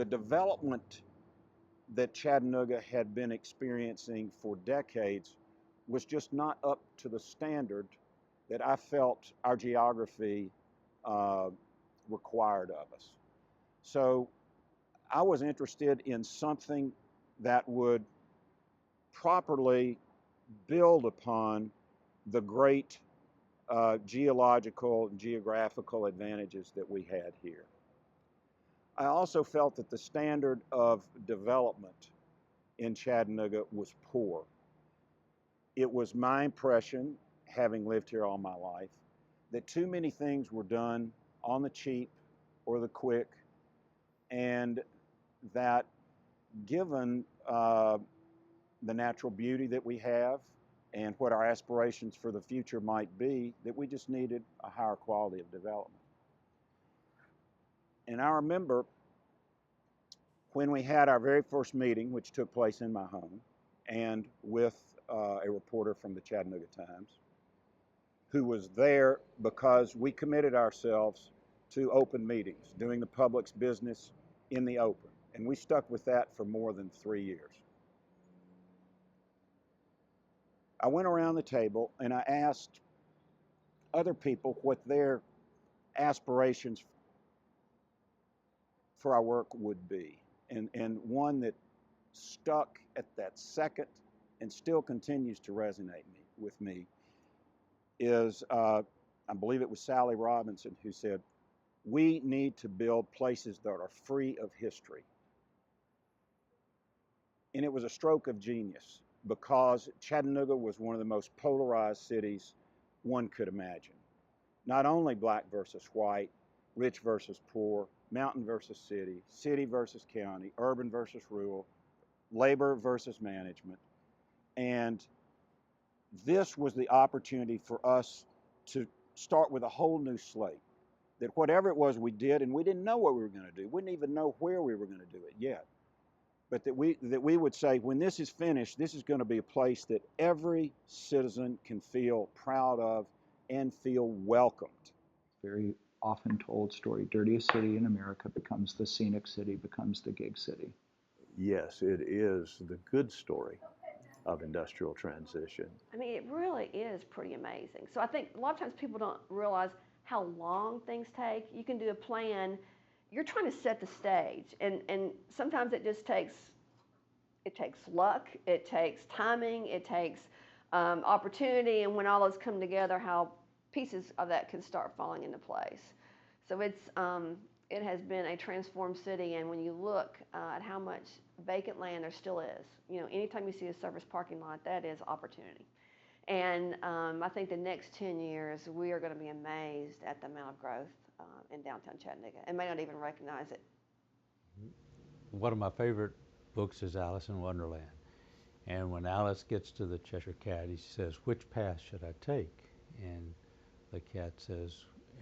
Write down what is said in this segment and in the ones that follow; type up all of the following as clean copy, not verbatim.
the development that Chattanooga had been experiencing for decades was just not up to the standard that I felt our geography required of us. So I was interested in something that would properly build upon the great geological and geographical advantages that we had here. I also felt that the standard of development in Chattanooga was poor. It was my impression, having lived here all my life, that too many things were done on the cheap or the quick, and that given the natural beauty that we have and what our aspirations for the future might be, that we just needed a higher quality of development. And I remember when we had our very first meeting, which took place in my home, and with a reporter from the Chattanooga Times, who was there because we committed ourselves to open meetings, doing the public's business in the open. And we stuck with that for more than 3 years. I went around the table and I asked other people what their aspirations for our work would be. And one that stuck at that second and still continues to resonate with me is, I believe it was Sally Robinson who said, we need to build places that are free of history. And it was a stroke of genius because Chattanooga was one of the most polarized cities one could imagine. Not only black versus white, rich versus poor, mountain versus city, city versus county, urban versus rural, labor versus management. And this was the opportunity for us to start with a whole new slate. That whatever it was we did, and we didn't know what we were going to do, we didn't even know where we were going to do it yet. But that we would say, when this is finished, this is going to be a place that every citizen can feel proud of and feel welcomed. Very often told story, dirtiest city in America becomes the scenic city, becomes the gig city. Yes, it is the good story of industrial transition. I mean, it really is pretty amazing. So I think a lot of times people don't realize how long things take. You can do a plan. You're trying to set the stage, and sometimes it just takes luck, it takes timing, it takes opportunity, and when all those come together, how pieces of that can start falling into place. So it has been a transformed city, and when you look at how much vacant land there still is, anytime you see a surface parking lot, that is opportunity. And I think the next 10 years, we are going to be amazed at the amount of growth in downtown Chattanooga and may not even recognize it. One of my favorite books is Alice in Wonderland. And when Alice gets to the Cheshire Cat, he says, which path should I take? And the cat says,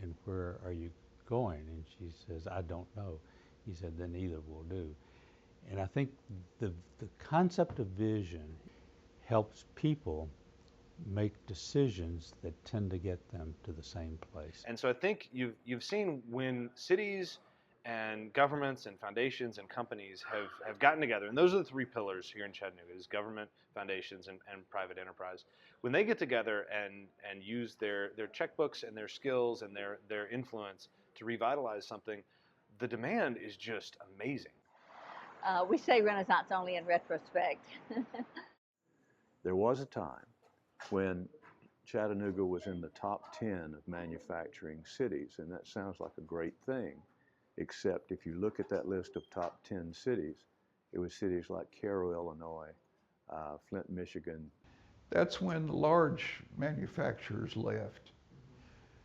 and where are you going? And she says, I don't know. He said, then either will do. And I think the concept of vision helps people make decisions that tend to get them to the same place. And so I think you've seen when cities and governments and foundations and companies have gotten together, and those are the three pillars here in Chattanooga, is government, foundations, and private enterprise. When they get together and use their checkbooks and their skills and their influence to revitalize something, the demand is just amazing. We say Renaissance only in retrospect. There was a time when Chattanooga was in the top 10 of manufacturing cities, and that sounds like a great thing, except if you look at that list of top 10 cities, it was cities like Cairo, Illinois, Flint, Michigan. That's when the large manufacturers left,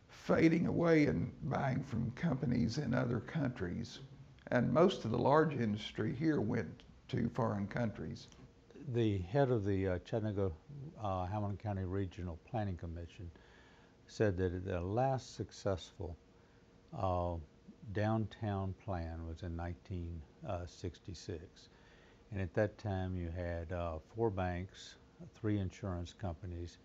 fading away and buying from companies in other countries. And most of the large industry here went to foreign countries. The head of the Chattanooga Hamilton County Regional Planning Commission said that the last successful downtown plan was in 1966. And at that time you had 4 banks, 3 insurance companies,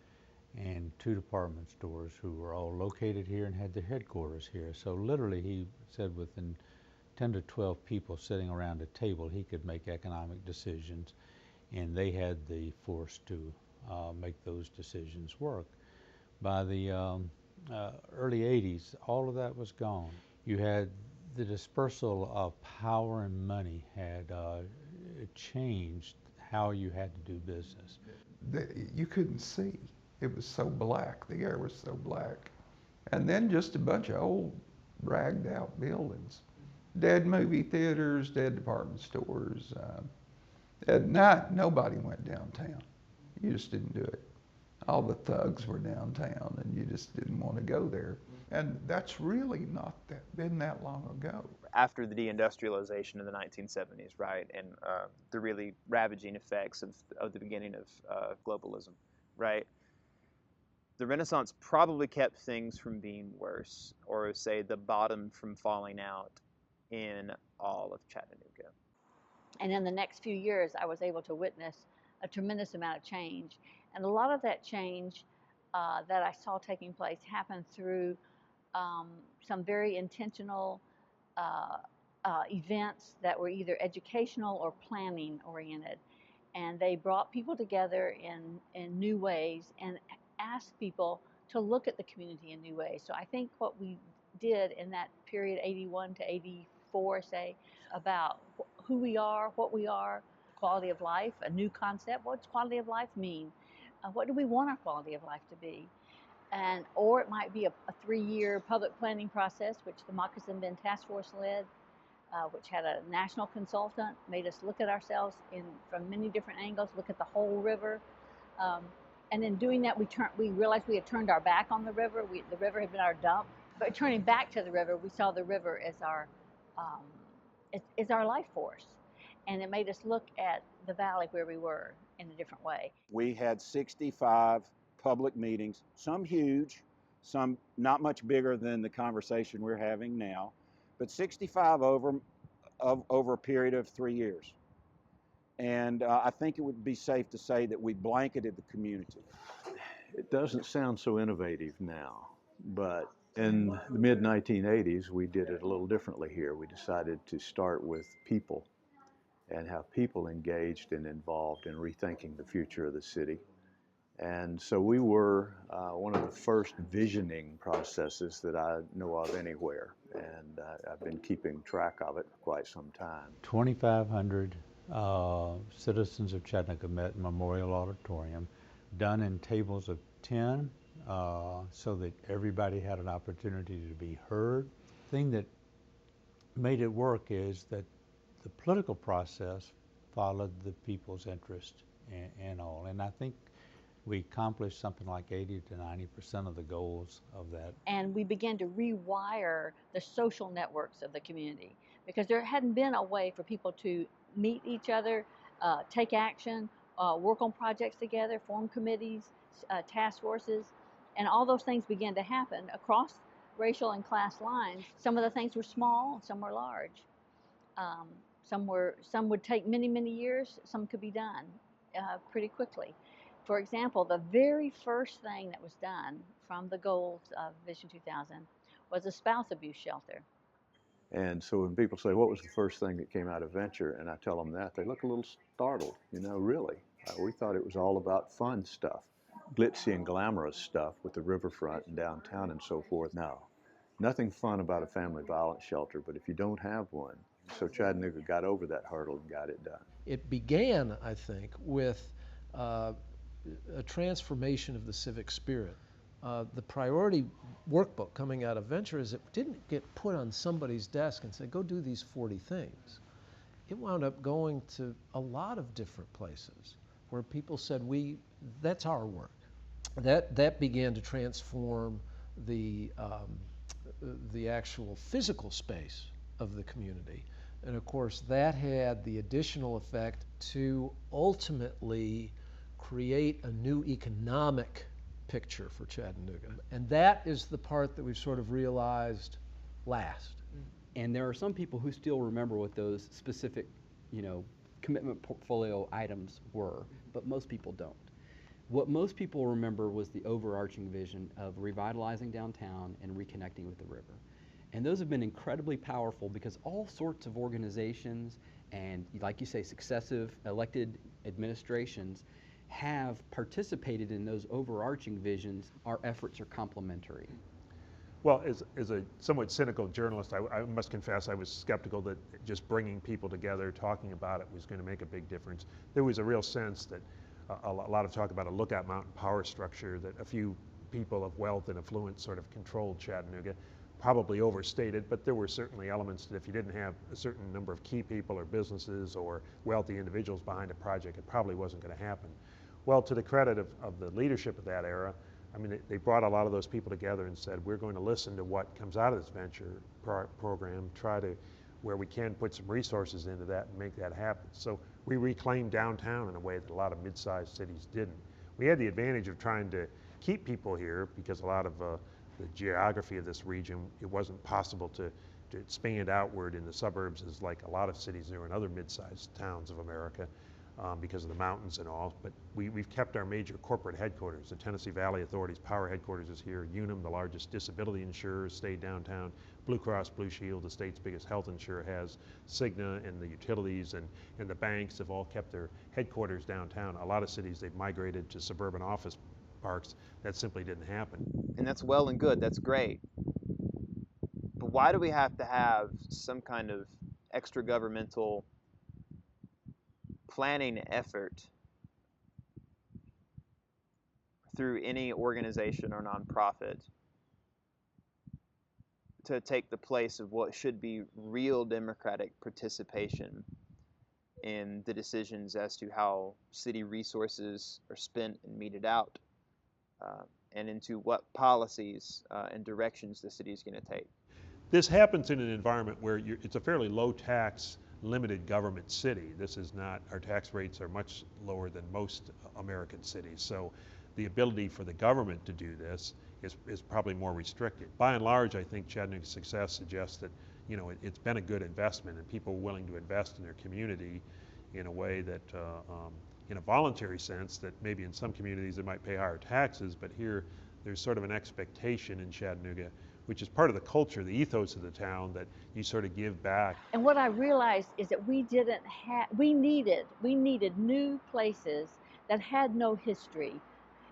and 2 department stores who were all located here and had their headquarters here. So literally, he said, within 10 to 12 people sitting around a table, he could make economic decisions, and they had the force to make those decisions work. By the early 80s, all of that was gone. You had the dispersal of power and money had changed how you had to do business. You couldn't see. It was so black. The air was so black. And then just a bunch of old, ragged out buildings. Dead movie theaters, dead department stores. At night, nobody went downtown. You just didn't do it. All the thugs were downtown, and you just didn't want to go there. And that's really not been that long ago. After the deindustrialization in the 1970s, right, and the really ravaging effects of the beginning of globalism, right, the Renaissance probably kept things from being worse, or say the bottom from falling out in all of Chattanooga. And in the next few years, I was able to witness a tremendous amount of change. And a lot of that change that I saw taking place happened through some very intentional events that were either educational or planning oriented. And they brought people together in new ways and asked people to look at the community in new ways. So I think what we did in that period, 81 to 84, say, about who we are, what we are, quality of life, a new concept. What does quality of life mean? What do we want our quality of life to be? And or it might be a 3-year public planning process, which the Moccasin Bend Task Force led, which had a national consultant, made us look at ourselves from many different angles, look at the whole river. And in doing that, we realized we had turned our back on the river. The river had been our dump. But turning back to the river, we saw the river as our life force. And it made us look at the valley where we were in a different way. We had 65 public meetings, some huge, some not much bigger than the conversation we're having now, but 65 over a period of 3 years. And I think it would be safe to say that we blanketed the community. It doesn't sound so innovative now, but in the mid-1980s, we did it a little differently here. We decided to start with people and have people engaged and involved in rethinking the future of the city. And so we were one of the first visioning processes that I know of anywhere, and I've been keeping track of it for quite some time. 2,500 citizens of Chattanooga met in Memorial Auditorium, done in tables of 10, so that everybody had an opportunity to be heard. The thing that made it work is that the political process followed the people's interest and all. And I think we accomplished something like 80 to 90% of the goals of that. And we began to rewire the social networks of the community, because there hadn't been a way for people to meet each other, take action, work on projects together, form committees, task forces, and all those things began to happen across racial and class lines. Some of the things were small, some were large. Some would take many, many years. Some could be done pretty quickly. For example, the very first thing that was done from the goals of Vision 2000 was a spouse abuse shelter. And so when people say, what was the first thing that came out of Venture? And I tell them that, they look a little startled, really. We thought it was all about fun stuff, glitzy and glamorous stuff with the riverfront and downtown and so forth. No, nothing fun about a family violence shelter, but if you don't have one, so Chattanooga got over that hurdle and got it done. It began, I think, with a transformation of the civic spirit. The priority workbook coming out of Venture is it didn't get put on somebody's desk and said, go do these 40 things. It wound up going to a lot of different places where people said, that's our work. That began to transform the actual physical space of the community. And of course, that had the additional effect to ultimately create a new economic picture for Chattanooga. And that is the part that we've sort of realized last. And there are some people who still remember what those specific, commitment portfolio items were, but most people don't. What most people remember was the overarching vision of revitalizing downtown and reconnecting with the river. And those have been incredibly powerful because all sorts of organizations and, like you say, successive elected administrations have participated in those overarching visions. Our efforts are complementary. Well, as a somewhat cynical journalist, I must confess I was skeptical that just bringing people together, talking about it, was going to make a big difference. There was a real sense that a lot of talk about a Lookout Mountain power structure, that a few people of wealth and affluence sort of controlled Chattanooga, probably overstated, but there were certainly elements that if you didn't have a certain number of key people or businesses or wealthy individuals behind a project, it probably wasn't going to happen. Well, to the credit of the leadership of that era, I mean, they brought a lot of those people together and said, we're going to listen to what comes out of this venture program, try to, where we can, put some resources into that and make that happen. So we reclaimed downtown in a way that a lot of mid-sized cities didn't. We had the advantage of trying to keep people here because a lot of the geography of this region, it wasn't possible to expand outward in the suburbs as like a lot of cities there in other mid-sized towns of America. Because of the mountains and all, but we've kept our major corporate headquarters. The Tennessee Valley Authority's power headquarters is here. Unum, the largest disability insurer, stayed downtown. Blue Cross Blue Shield, the state's biggest health insurer, has. Cigna and the utilities and the banks have all kept their headquarters downtown. A lot of cities, they've migrated to suburban office parks. That simply didn't happen. And that's well and good, that's great. But why do we have to have some kind of extra governmental planning effort through any organization or nonprofit to take the place of what should be real democratic participation in the decisions as to how city resources are spent and meted out, and into what policies and directions the city is going to take? This happens in an environment where it's a fairly low tax, limited government city. This is not, our tax rates are much lower than most American cities. So the ability for the government to do this is probably more restricted. By and large, I think Chattanooga's success suggests that, you know, it's been a good investment and people are willing to invest in their community in a way that, in a voluntary sense, that maybe in some communities they might pay higher taxes, but here there's sort of an expectation in Chattanooga, which is part of the culture, the ethos of the town, that you sort of give back. And what I realized is that we needed new places that had no history,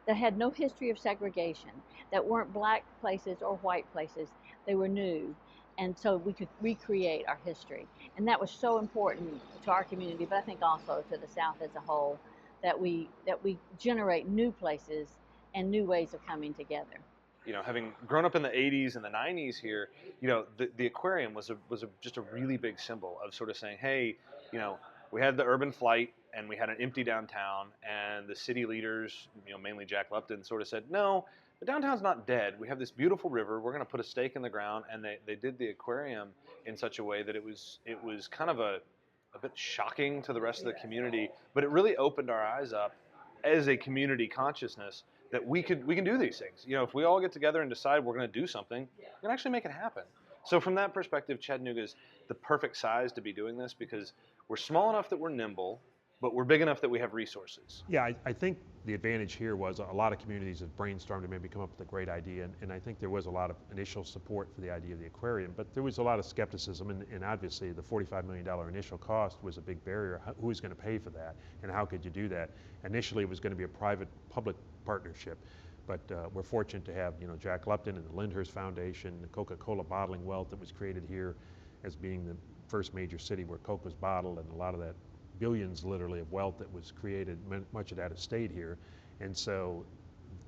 of segregation, that weren't black places or white places. They were new. And so we could recreate our history. And that was so important to our community, but I think also to the South as a whole, that we generate new places and new ways of coming together. You know, having grown up in the 80s and the 90s here, you know, the aquarium was just a really big symbol of sort of saying, hey, you know, we had the urban flight and we had an empty downtown, and the city leaders, you know, mainly Jack Lupton, sort of said, no, the downtown's not dead. We have this beautiful river. We're going to put a stake in the ground, and they did the aquarium in such a way that it was kind of a bit shocking to the rest of the community, but it really opened our eyes up as a community consciousness that we can do these things. You know, if we all get together and decide we're going to do something, we can actually make it happen. So from that perspective, Chattanooga is the perfect size to be doing this because we're small enough that we're nimble, but we're big enough that we have resources. Yeah, I think the advantage here was a lot of communities have brainstormed and maybe come up with a great idea, and I think there was a lot of initial support for the idea of the aquarium, but there was a lot of skepticism, and obviously the $45 million initial cost was a big barrier. Who was going to pay for that, and how could you do that? Initially, it was going to be a private-public partnership, but we're fortunate to have, you know, Jack Lupton and the Lyndhurst Foundation, the Coca-Cola bottling wealth that was created here as being the first major city where Coke was bottled, and a lot of that billions literally of wealth that was created, much of that has stayed here. And so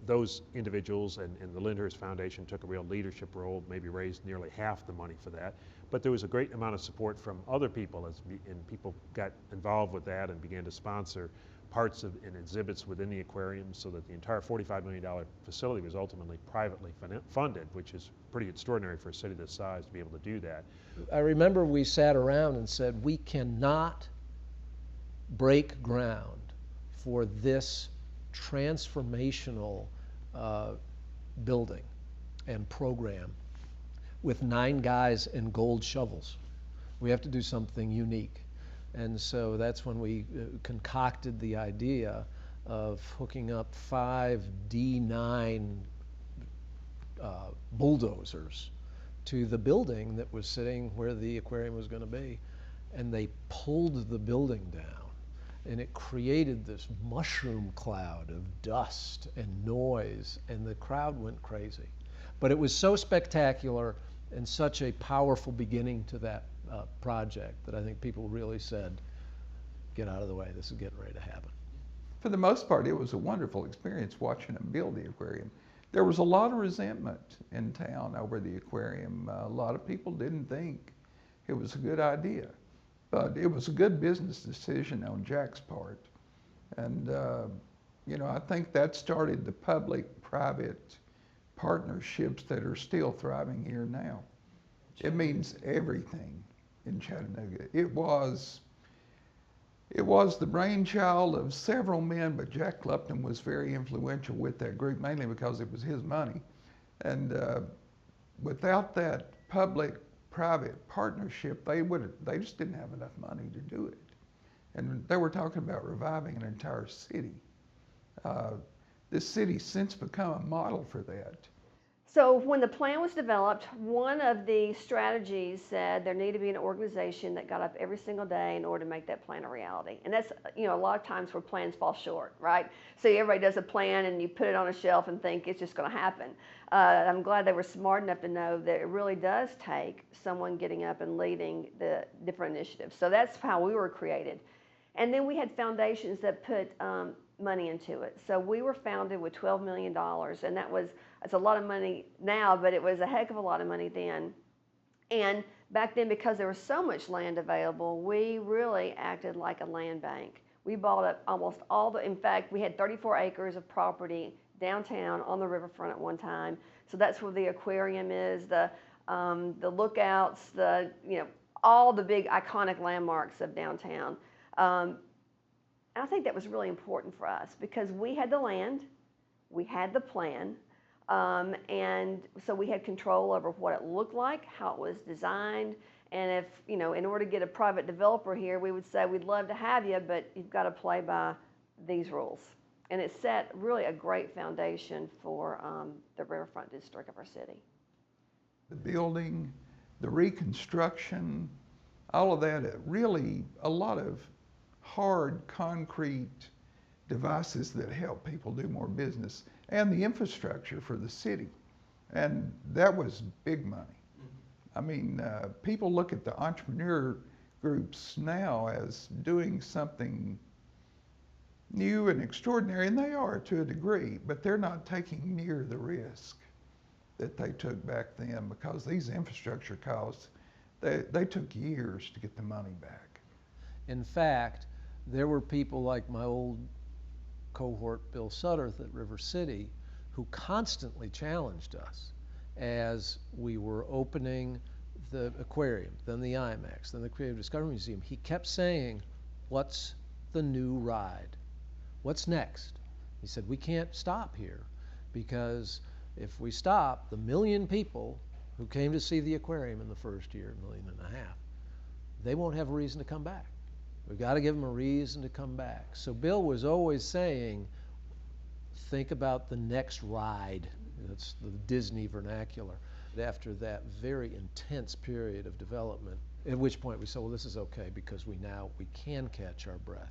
those individuals and the Lyndhurst Foundation took a real leadership role, maybe raised nearly half the money for that. But there was a great amount of support from other people and people got involved with that and began to sponsor parts of and exhibits within the aquarium, so that the entire $45 million facility was ultimately privately funded, which is pretty extraordinary for a city this size to be able to do that. I remember we sat around and said, we cannot break ground for this transformational building and program with 9 guys and gold shovels. We have to do something unique. And so that's when we concocted the idea of hooking up 5 D9 bulldozers to the building that was sitting where the aquarium was going to be. And they pulled the building down. And it created this mushroom cloud of dust and noise, and the crowd went crazy. But it was so spectacular and such a powerful beginning to that project that I think people really said, get out of the way, this is getting ready to happen. For the most part, it was a wonderful experience watching them build the aquarium. There was a lot of resentment in town over the aquarium. A lot of people didn't think it was a good idea. But it was a good business decision on Jack's part. And, you know, I think that started the public-private partnerships that are still thriving here now. It means everything in Chattanooga. It was the brainchild of several men, but Jack Lupton was very influential with that group, mainly because it was his money. And without that public-private partnership, they just didn't have enough money to do it. And they were talking about reviving an entire city. This city's since become a model for that. So when the plan was developed, one of the strategies said there needed to be an organization that got up every single day in order to make that plan a reality. And that's, you know, a lot of times where plans fall short, right? So everybody does a plan and you put it on a shelf and think it's just going to happen. I'm glad they were smart enough to know that it really does take someone getting up and leading the different initiatives. So that's how we were created. And then we had foundations that put money into it. So we were founded with $12 million, and it's a lot of money now, but it was a heck of a lot of money then. And back then, because there was so much land available, we really acted like a land bank. We bought up almost all in fact, we had 34 acres of property downtown on the riverfront at one time. So that's where the aquarium is, the lookouts, all the big iconic landmarks of downtown. I think that was really important for us because we had the land, we had the plan, and so we had control over what it looked like, how it was designed, and if, in order to get a private developer here, we would say, we'd love to have you, but you've got to play by these rules. And it set really a great foundation for the riverfront district of our city. The building, the reconstruction, all of that, really a lot of hard concrete devices that help people do more business, and the infrastructure for the city. And that was big money. I mean, people look at the entrepreneur groups now as doing something new and extraordinary, and they are to a degree, but they're not taking near the risk that they took back then, because these infrastructure costs, they took years to get the money back. In fact, there were people like my old cohort, Bill Sutterth at River City, who constantly challenged us as we were opening the aquarium, then the IMAX, then the Creative Discovery Museum. He kept saying, what's the new ride? What's next? He said, we can't stop here, because if we stop, the 1 million people who came to see the aquarium in the first year, 1.5 million, they won't have a reason to come back. We've got to give them a reason to come back. So Bill was always saying, think about the next ride. That's the Disney vernacular. After that very intense period of development, at which point we said, well, this is okay, because we can catch our breath.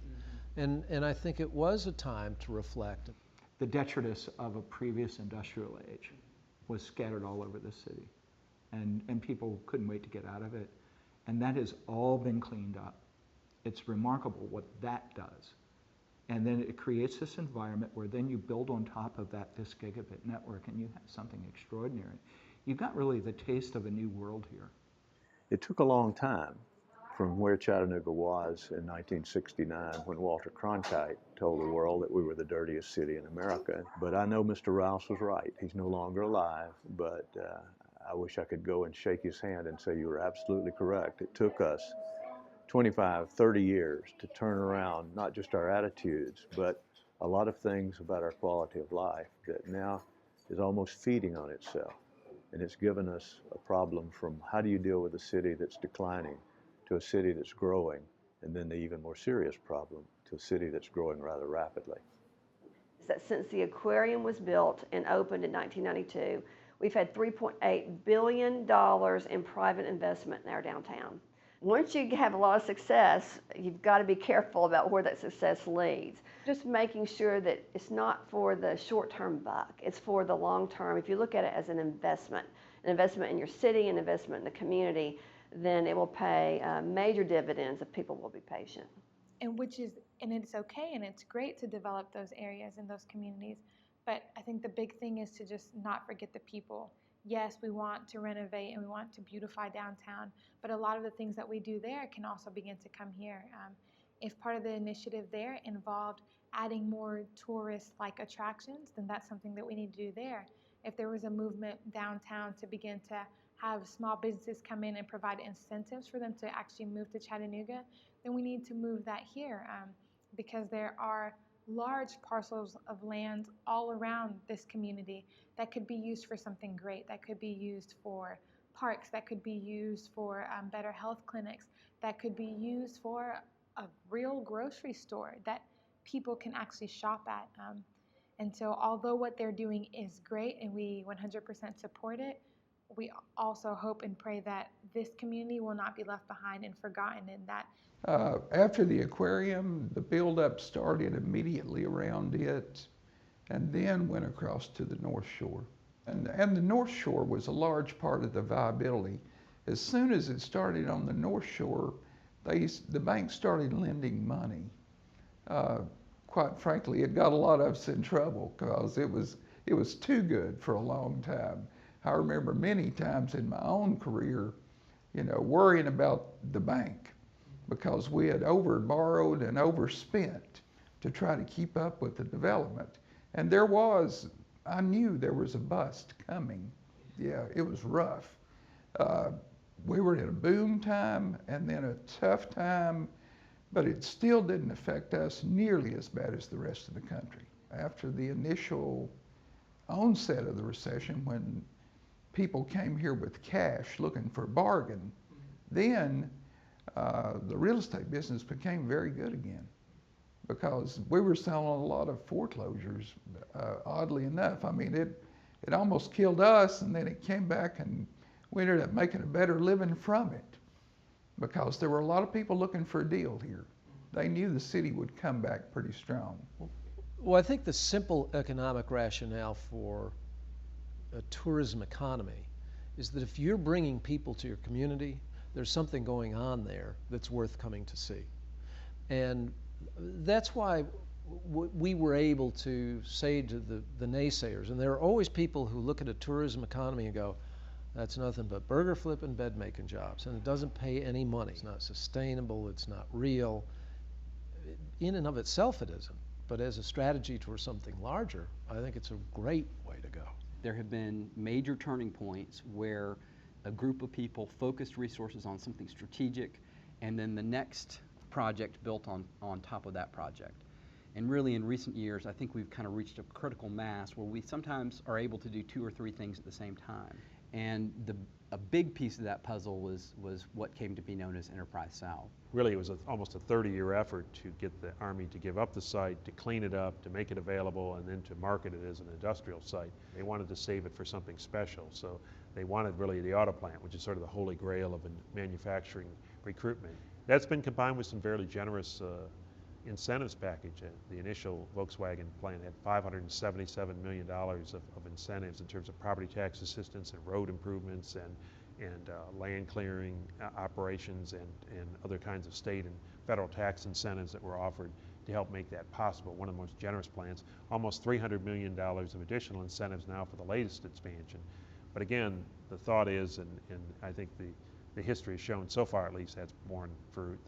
Mm-hmm. And I think it was a time to reflect. The detritus of a previous industrial age was scattered all over the city, and people couldn't wait to get out of it. And that has all been cleaned up. It's remarkable what that does. And then it creates this environment where then you build on top of that this gigabit network, and you have something extraordinary. You've got really the taste of a new world here. It took a long time from where Chattanooga was in 1969, when Walter Cronkite told the world that we were the dirtiest city in America. But I know Mr. Rouse was right. He's no longer alive, but I wish I could go and shake his hand and say you were absolutely correct. It took us 25, 30 years to turn around not just our attitudes, but a lot of things about our quality of life that now is almost feeding on itself. And it's given us a problem from how do you deal with a city that's declining to a city that's growing, and then the even more serious problem to a city that's growing rather rapidly. That since the aquarium was built and opened in 1992, We've had $3.8 billion in private investment in our downtown. Once you have a lot of success, you've got to be careful about where that success leads. Just making sure that it's not for the short-term buck, it's for the long-term. If you look at it as an investment in your city, an investment in the community, then it will pay major dividends if people will be patient. And it's okay and it's great to develop those areas and those communities, but I think the big thing is to just not forget the people. Yes, we want to renovate and we want to beautify downtown, but a lot of the things that we do there can also begin to come here. If part of the initiative there involved adding more tourist-like attractions, then that's something that we need to do there. If there was a movement downtown to begin to have small businesses come in and provide incentives for them to actually move to Chattanooga, then we need to move that here, because there are large parcels of land all around this community that could be used for something great, that could be used for parks, that could be used for better health clinics, that could be used for a real grocery store that people can actually shop at. And so although what they're doing is great and we 100% support it, we also hope and pray that this community will not be left behind and forgotten, and that after the aquarium, the build-up started immediately around it and then went across to the North Shore. And the North Shore was a large part of the viability. As soon as it started on the North Shore, the bank started lending money. Quite frankly, it got a lot of us in trouble because it was too good for a long time. I remember many times in my own career, worrying about the bank, because we had overborrowed and overspent to try to keep up with the development. And I knew there was a bust coming. Yeah, it was rough. We were in a boom time and then a tough time, but it still didn't affect us nearly as bad as the rest of the country. After the initial onset of the recession, when people came here with cash looking for a bargain, then the real estate business became very good again, because we were selling a lot of foreclosures, oddly enough. I mean, it almost killed us, and then it came back and we ended up making a better living from it, because there were a lot of people looking for a deal here. They knew the city would come back pretty strong. Well, I think the simple economic rationale for a tourism economy is that if you're bringing people to your community, there's something going on there that's worth coming to see. And that's why we were able to say to the naysayers, and there are always people who look at a tourism economy and go, that's nothing but burger flipping, bed making jobs, and it doesn't pay any money. It's not sustainable, it's not real. In and of itself it isn't, but as a strategy towards something larger, I think it's a great way to go. There have been major turning points where a group of people focused resources on something strategic, and then the next project built on top of that project. And really in recent years, I think we've kind of reached a critical mass where we sometimes are able to do 2 or 3 things at the same time. And a big piece of that puzzle was what came to be known as Enterprise South. Really, it was almost a 30-year effort to get the Army to give up the site, to clean it up, to make it available, and then to market it as an industrial site. They wanted to save it for something special, so they wanted really the auto plant, which is sort of the holy grail of manufacturing recruitment. That's been combined with some fairly generous incentives package. The initial Volkswagen plan had $577 million of incentives in terms of property tax assistance and road improvements and land clearing operations and other kinds of state and federal tax incentives that were offered to help make that possible. One of the most generous plans, almost $300 million of additional incentives now for the latest expansion. But again, the thought is, and I think the history has shown so far at least that's borne fruit,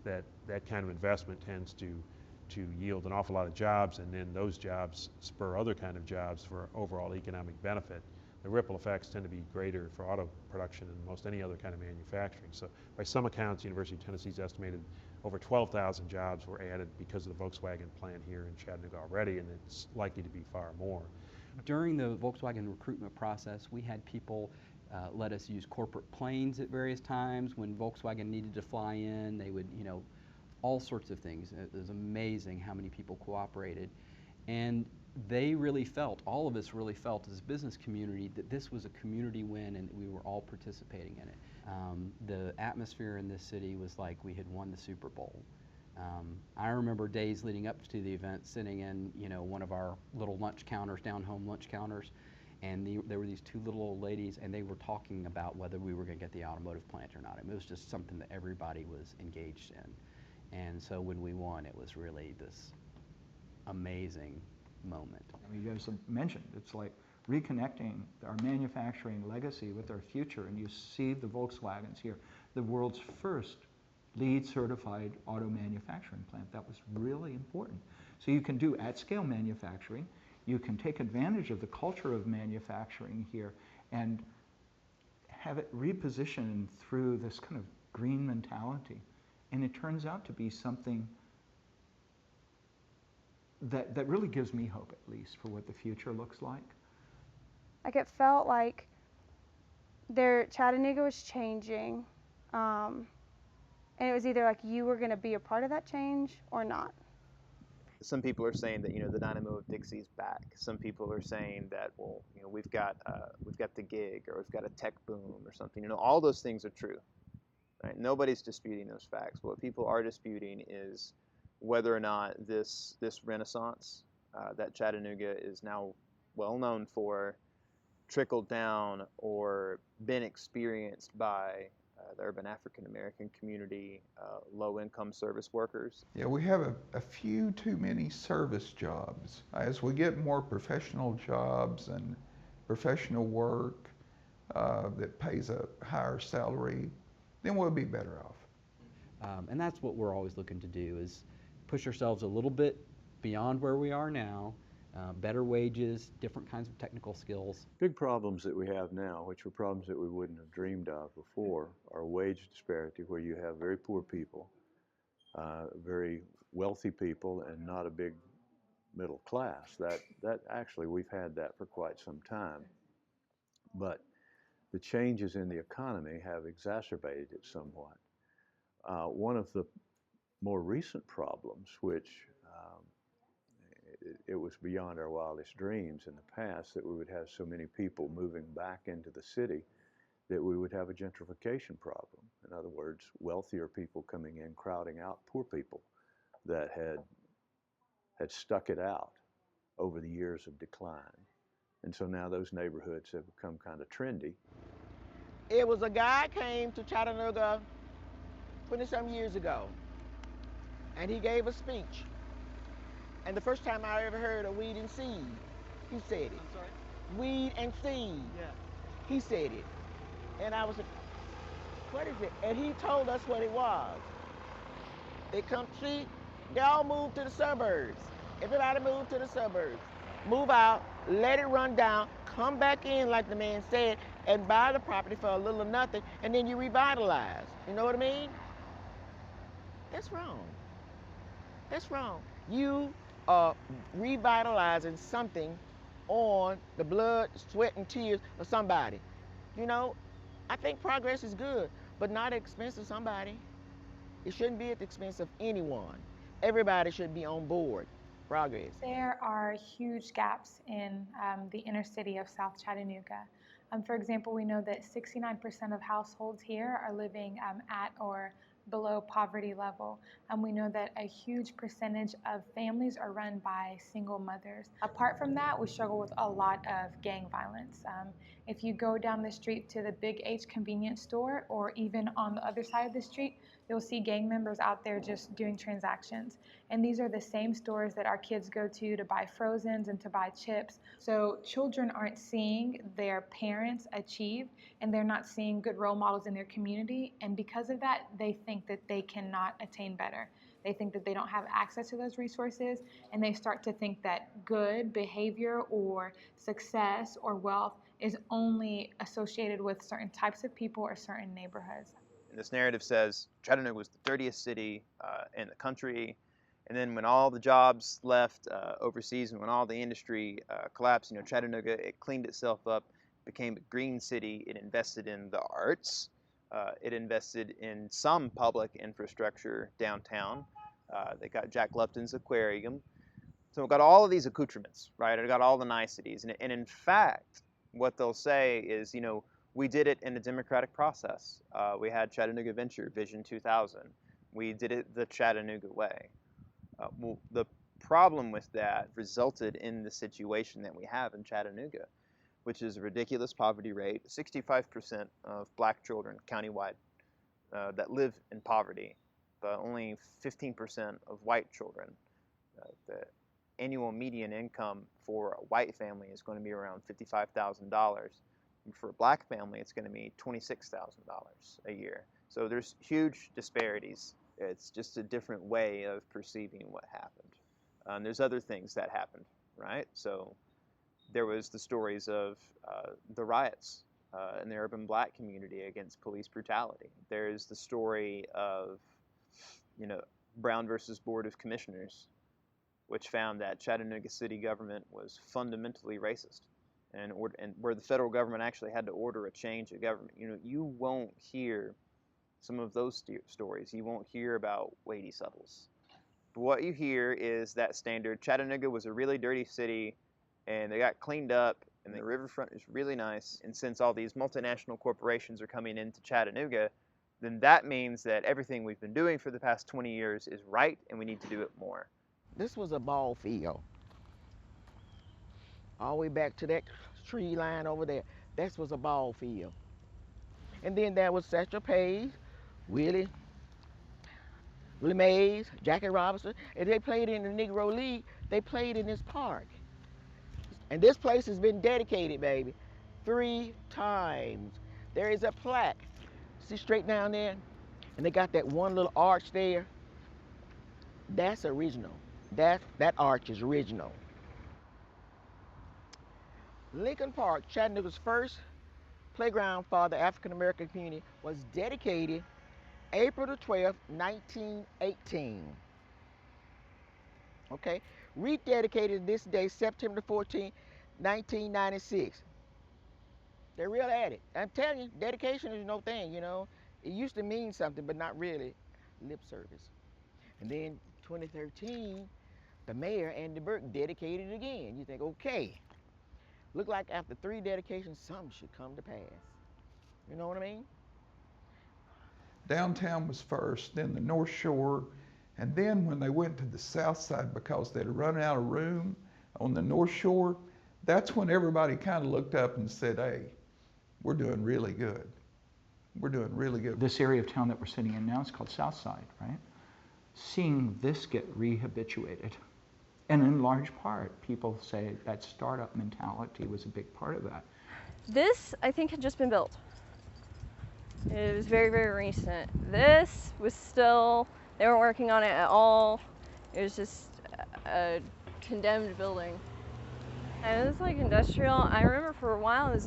that kind of investment tends to yield an awful lot of jobs, and then those jobs spur other kind of jobs for overall economic benefit. The ripple effects tend to be greater for auto production than most any other kind of manufacturing. So by some accounts, University of Tennessee's estimated over 12,000 jobs were added because of the Volkswagen plant here in Chattanooga already, and it's likely to be far more. During the Volkswagen recruitment process, we had people let us use corporate planes at various times. When Volkswagen needed to fly in, they would, all sorts of things. It was amazing how many people cooperated. And they really felt, all of us really felt as a business community, that this was a community win and we were all participating in it. The atmosphere in this city was like we had won the Super Bowl. I remember days leading up to the event sitting in, one of our little lunch counters, down-home lunch counters, and there were these two little old ladies, and they were talking about whether we were going to get the automotive plant or not. I mean, it was just something that everybody was engaged in. And so when we won, it was really this amazing moment. I mean, you guys have mentioned, it's like reconnecting our manufacturing legacy with our future, and you see the Volkswagens here, the world's first LEED certified auto manufacturing plant. That was really important. So you can do at-scale manufacturing, you can take advantage of the culture of manufacturing here and have it repositioned through this kind of green mentality. And it turns out to be something that really gives me hope, at least, for what the future looks like. Like, it felt like Chattanooga was changing, and it was either like you were going to be a part of that change or not. Some people are saying that the Dynamo of Dixie is back. Some people are saying that, well, we've got the gig, or we've got a tech boom or something. All those things are true. Right? Nobody's disputing those facts. What people are disputing is whether or not this renaissance that Chattanooga is now well known for trickled down or been experienced by the urban African American community, low-income service workers. Yeah, we have a few too many service jobs. As we get more professional jobs and professional work that pays a higher salary, then we'll be better off. And that's what we're always looking to do, is push ourselves a little bit beyond where we are now, better wages, different kinds of technical skills. Big problems that we have now, which were problems that we wouldn't have dreamed of before, are wage disparity, where you have very poor people, very wealthy people, and not a big middle class. That actually, we've had that for quite some time. But the changes in the economy have exacerbated it somewhat. One of the more recent problems, which it was beyond our wildest dreams in the past, that we would have so many people moving back into the city that we would have a gentrification problem. In other words, wealthier people coming in, crowding out poor people that had stuck it out over the years of decline. And so now those neighborhoods have become kind of trendy. It was a guy came to Chattanooga 20-some years ago, and he gave a speech. And the first time I ever heard of weed and seed, he said it. I'm sorry? Weed and seed. Yeah. He said it. And I was like, what is it? And he told us what it was. They all moved to the suburbs. Everybody moved to the suburbs. Move out, let it run down, come back in, like the man said, and buy the property for a little or nothing, and then you revitalize. You know what I mean? That's wrong. That's wrong. You are revitalizing something on the blood, sweat, and tears of somebody. I think progress is good, but not at the expense of somebody. It shouldn't be at the expense of anyone. Everybody should be on board. Progress. There are huge gaps in the inner city of South Chattanooga. For example, we know that 69% of households here are living at or below poverty level. We know that a huge percentage of families are run by single mothers. Apart from that, we struggle with a lot of gang violence. If you go down the street to the Big H convenience store, or even on the other side of the street, you'll see gang members out there just doing transactions. And these are the same stores that our kids go to buy Frozens and to buy chips. So children aren't seeing their parents achieve, and they're not seeing good role models in their community. And because of that, they think that they cannot attain better. They think that they don't have access to those resources, and they start to think that good behavior or success or wealth is only associated with certain types of people or certain neighborhoods. And this narrative says Chattanooga was the dirtiest city in the country. And then when all the jobs left overseas and when all the industry collapsed, Chattanooga, it cleaned itself up, became a green city. It invested in the arts. It invested in some public infrastructure downtown. They got Jack Lupton's aquarium. So it got all of these accoutrements, right? It got all the niceties. And in fact, what they'll say is, you know, we did it in a democratic process. We had Chattanooga Venture, Vision 2000. We did it the Chattanooga way. Well, the problem with that resulted in the situation that we have in Chattanooga, which is a ridiculous poverty rate. 65% of black children countywide that live in poverty, but only 15% of white children. The annual median income for a white family is going to be around $55,000. For a black family, it's going to be $26,000 a year. So there's huge disparities. It's just a different way of perceiving what happened. There's other things that happened, right? So there was the stories of the riots in the urban black community against police brutality. There's the story of, you know, Brown versus Board of Commissioners, which found that Chattanooga city government was fundamentally racist, and where the federal government actually had to order a change of government. You know, you won't hear some of those stories. You won't hear about weighty subtles. But what you hear is that standard. Chattanooga was a really dirty city, and they got cleaned up, and the riverfront is really nice. And since all these multinational corporations are coming into Chattanooga, then that means that everything we've been doing for the past 20 years is right, and we need to do it more. This was a ball field. All the way back to that tree line over there. This was a ball field. And then there was Satchel Paige, Willie Mays, Jackie Robinson, and they played in the Negro League. They played in this park. And this place has been dedicated, baby, 3 times. There is a plaque. See straight down there? And they got that one little arch there. That's original. That arch is original. Lincoln Park, Chattanooga's first playground for the African American community, was dedicated April the 12th, 1918. Okay, rededicated this day, September 14th, 1996. They're real at it. I'm telling you, dedication is no thing, you know. It used to mean something, but not really. Lip service. And then 2013, the mayor, Andy Burke, dedicated it again. You think, okay, look like after 3 dedications, something should come to pass. You know what I mean? Downtown was first, then the North Shore, and then when they went to the South Side because they'd run out of room on the North Shore, that's when everybody kind of looked up and said, hey, we're doing really good. We're doing really good. This area of town that we're sitting in now is called South Side, right? Seeing this get rehabituated, and in large part, people say that startup mentality was a big part of that. This, I think, had just been built. It was very, very recent. This was still, they weren't working on it at all. It was just a condemned building. And it was like industrial. I remember for a while,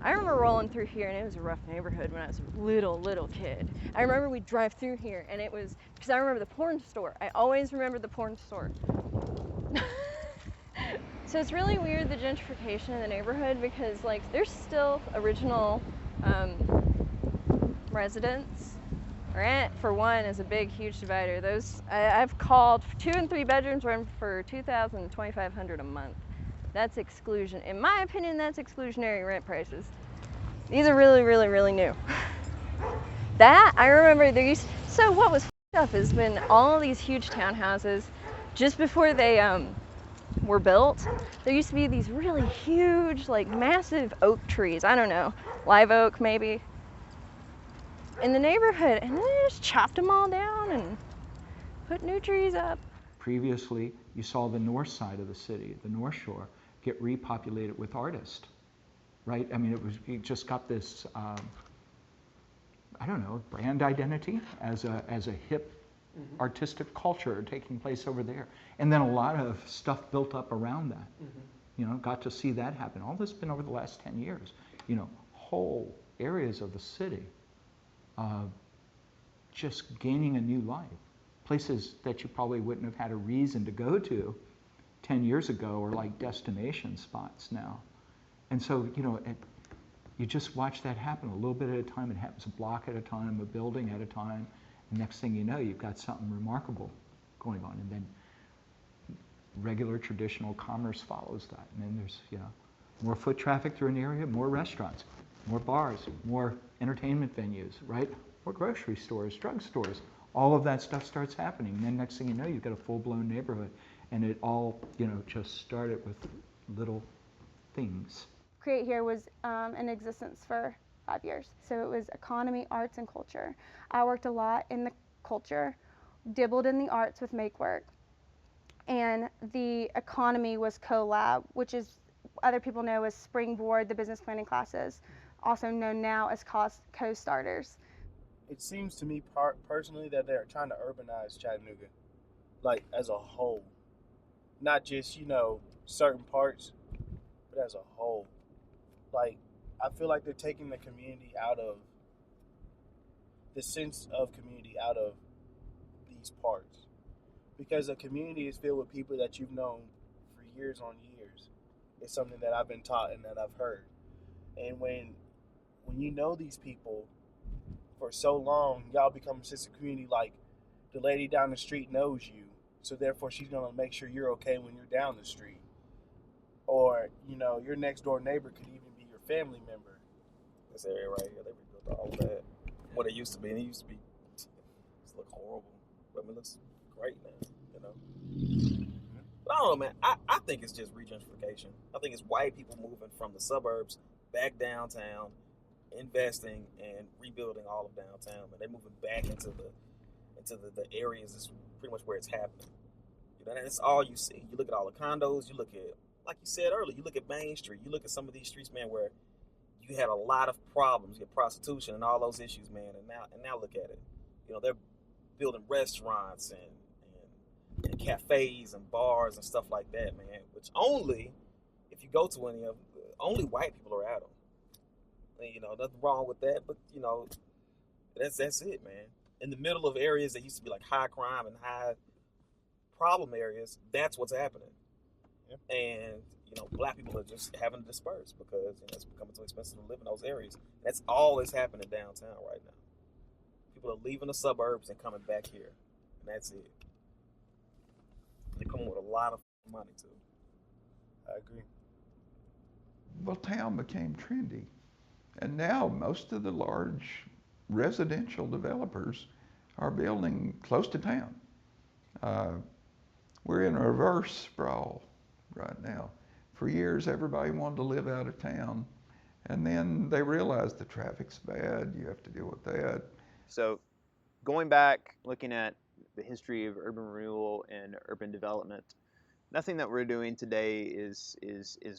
I remember rolling through here, and it was a rough neighborhood when I was a little kid. I remember we'd drive through here, and it was, because I remember the porn store. I always remember the porn store. So it's really weird, the gentrification in the neighborhood, because like there's still original residents. Rent, for one, is a big, huge divider. Those, I've called 2 and 3 bedrooms run for $2,000 and $2,500 a month. That's exclusion. In my opinion, that's exclusionary rent prices. These are really, really, really new. That, I remember there used, so what was f***ed up is when all these huge townhouses, just before they were built, there used to be these really huge, like massive oak trees. I don't know, live oak maybe, in the neighborhood, and then they just chopped them all down and put new trees up. Previously, you saw the north side of the city, the North Shore, get repopulated with artists, right? I mean, it just got this, I don't know, brand identity as a hip artistic culture taking place over there. And then a lot of stuff built up around that. You know, got to see that happen. All this has been over the last 10 years. You know, whole areas of the city just gaining a new life. Places that you probably wouldn't have had a reason to go to 10 years ago are like destination spots now. And so, you know, you just watch that happen a little bit at a time. It happens a block at a time, a building at a time. And next thing you know, you've got something remarkable going on. And then regular traditional commerce follows that. And then there's, more foot traffic through an area, more restaurants, more bars, more entertainment venues, right? More grocery stores, drugstores. All of that stuff starts happening. And then next thing you know, you've got a full-blown neighborhood. And it all, just started with little things. Create Here was in existence for 5 years. So it was economy, arts, and culture. I worked a lot in the culture, dibbled in the arts with Make Work. And the economy was CoLab, which is, other people know as Springboard, the business planning classes, also known now as co-starters. It seems to me personally that they're trying to urbanize Chattanooga, like as a whole. Not just, certain parts, but as a whole. Like, I feel like they're taking the community out of, the sense of community out of these parts. Because a community is filled with people that you've known for years on years. It's something that I've been taught and that I've heard. And when you know these people for so long, y'all become a sense of community. Like, the lady down the street knows you, so therefore she's going to make sure you're okay when you're down the street. Or, your next door neighbor could even be your family member. This area right here, they rebuilt all of that. What it used to be, and it used to be, it looked horrible. But it looks great now, But I don't know, man. I think it's just regentrification. I think it's white people moving from the suburbs back downtown, investing and rebuilding all of downtown, and they're moving back into the areas is pretty much where it's happening. And that's all you see. You look at all the condos, you look at, like you said earlier, you look at Main Street, you look at some of these streets, man, where you had a lot of problems, you get prostitution and all those issues, man, and now look at it. They're building restaurants and cafes and bars and stuff like that, man, which only, if you go to any of them, only white people are at them. And, nothing wrong with that, but, that's it, man. In the middle of areas that used to be like high crime and high problem areas, that's what's happening. Yep. And, black people are just having to disperse because, it's becoming too expensive to live in those areas. That's all that's happening downtown right now. People are leaving the suburbs and coming back here, and that's it. They're coming with a lot of money, too. I agree. Well, town became trendy. And now most of the large residential developers are building close to town. We're in a reverse sprawl right now. For years, everybody wanted to live out of town. And then they realized the traffic's bad, you have to deal with that. So going back, looking at the history of urban renewal and urban development, nothing that we're doing today is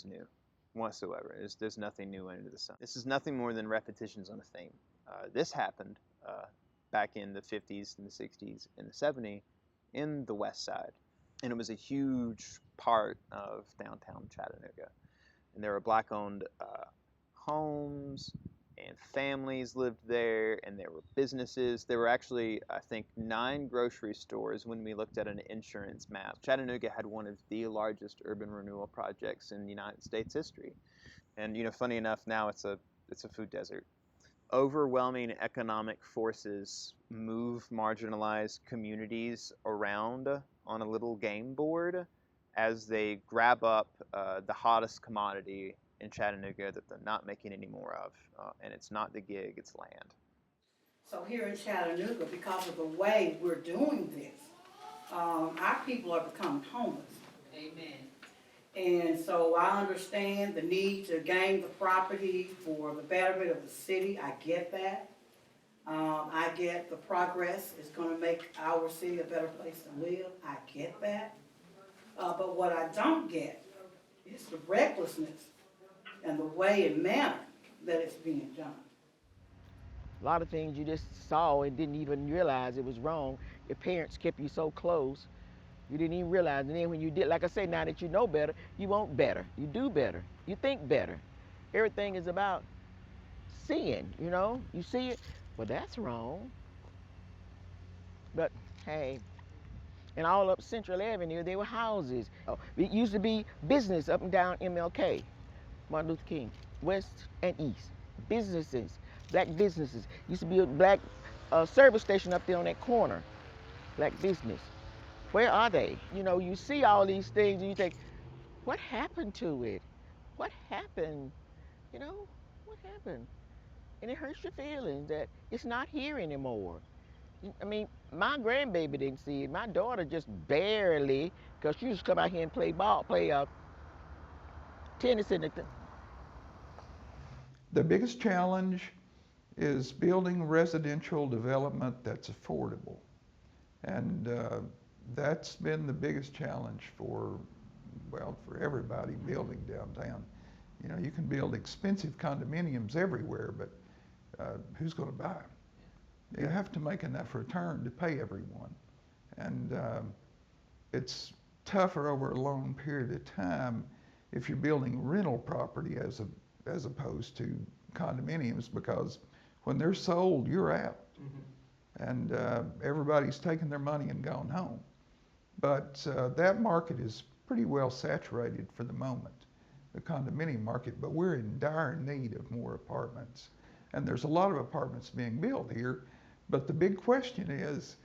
new whatsoever. There's nothing new under the sun. This is nothing more than repetitions on a theme. This happened back in the 50s and the 60s and the 70s in the West Side. And it was a huge part of downtown Chattanooga. And there were black-owned homes and families lived there, and there were businesses. There were actually, I think, 9 grocery stores when we looked at an insurance map. Chattanooga had one of the largest urban renewal projects in the United States history. And, funny enough, now it's a food desert. Overwhelming economic forces move marginalized communities around on a little game board as they grab up the hottest commodity in Chattanooga that they're not making any more of. And it's not the gig, it's land. So here in Chattanooga, because of the way we're doing this, our people are becoming homeless. Amen. And so I understand the need to gain the property for the betterment of the city. I get that. I get the progress is going to make our city a better place to live. I get that. But what I don't get is the recklessness and the way and manner that it's being done. A lot of things you just saw and didn't even realize it was wrong. Your parents kept you so close, you didn't even realize. And then when you did, like I say, now that you know better, you want better. You do better. You think better. Everything is about seeing, You see it, well, that's wrong. But, hey, and all up Central Avenue, there were houses. It used to be business up and down MLK, Martin Luther King, west and east. Businesses, black businesses. Used to be a black service station up there on that corner, black business. Where are they? You know, you see all these things and you think, what happened to it? What happened? You know, what happened? And it hurts your feelings that it's not here anymore. I mean, my grandbaby didn't see it. My daughter just barely, because she used to come out here and play ball, play tennis in the. The biggest challenge is building residential development that's affordable. And that's been the biggest challenge for everybody building downtown. You know, you can build expensive condominiums everywhere, but who's going to buy them? You have to make enough return to pay everyone. And it's tougher over a long period of time if you're building rental property as opposed to condominiums, because when they're sold, you're out. And everybody's taken their money and gone home. But that market is pretty well saturated for the moment, the condominium market, but we're in dire need of more apartments. And there's a lot of apartments being built here, but the big question is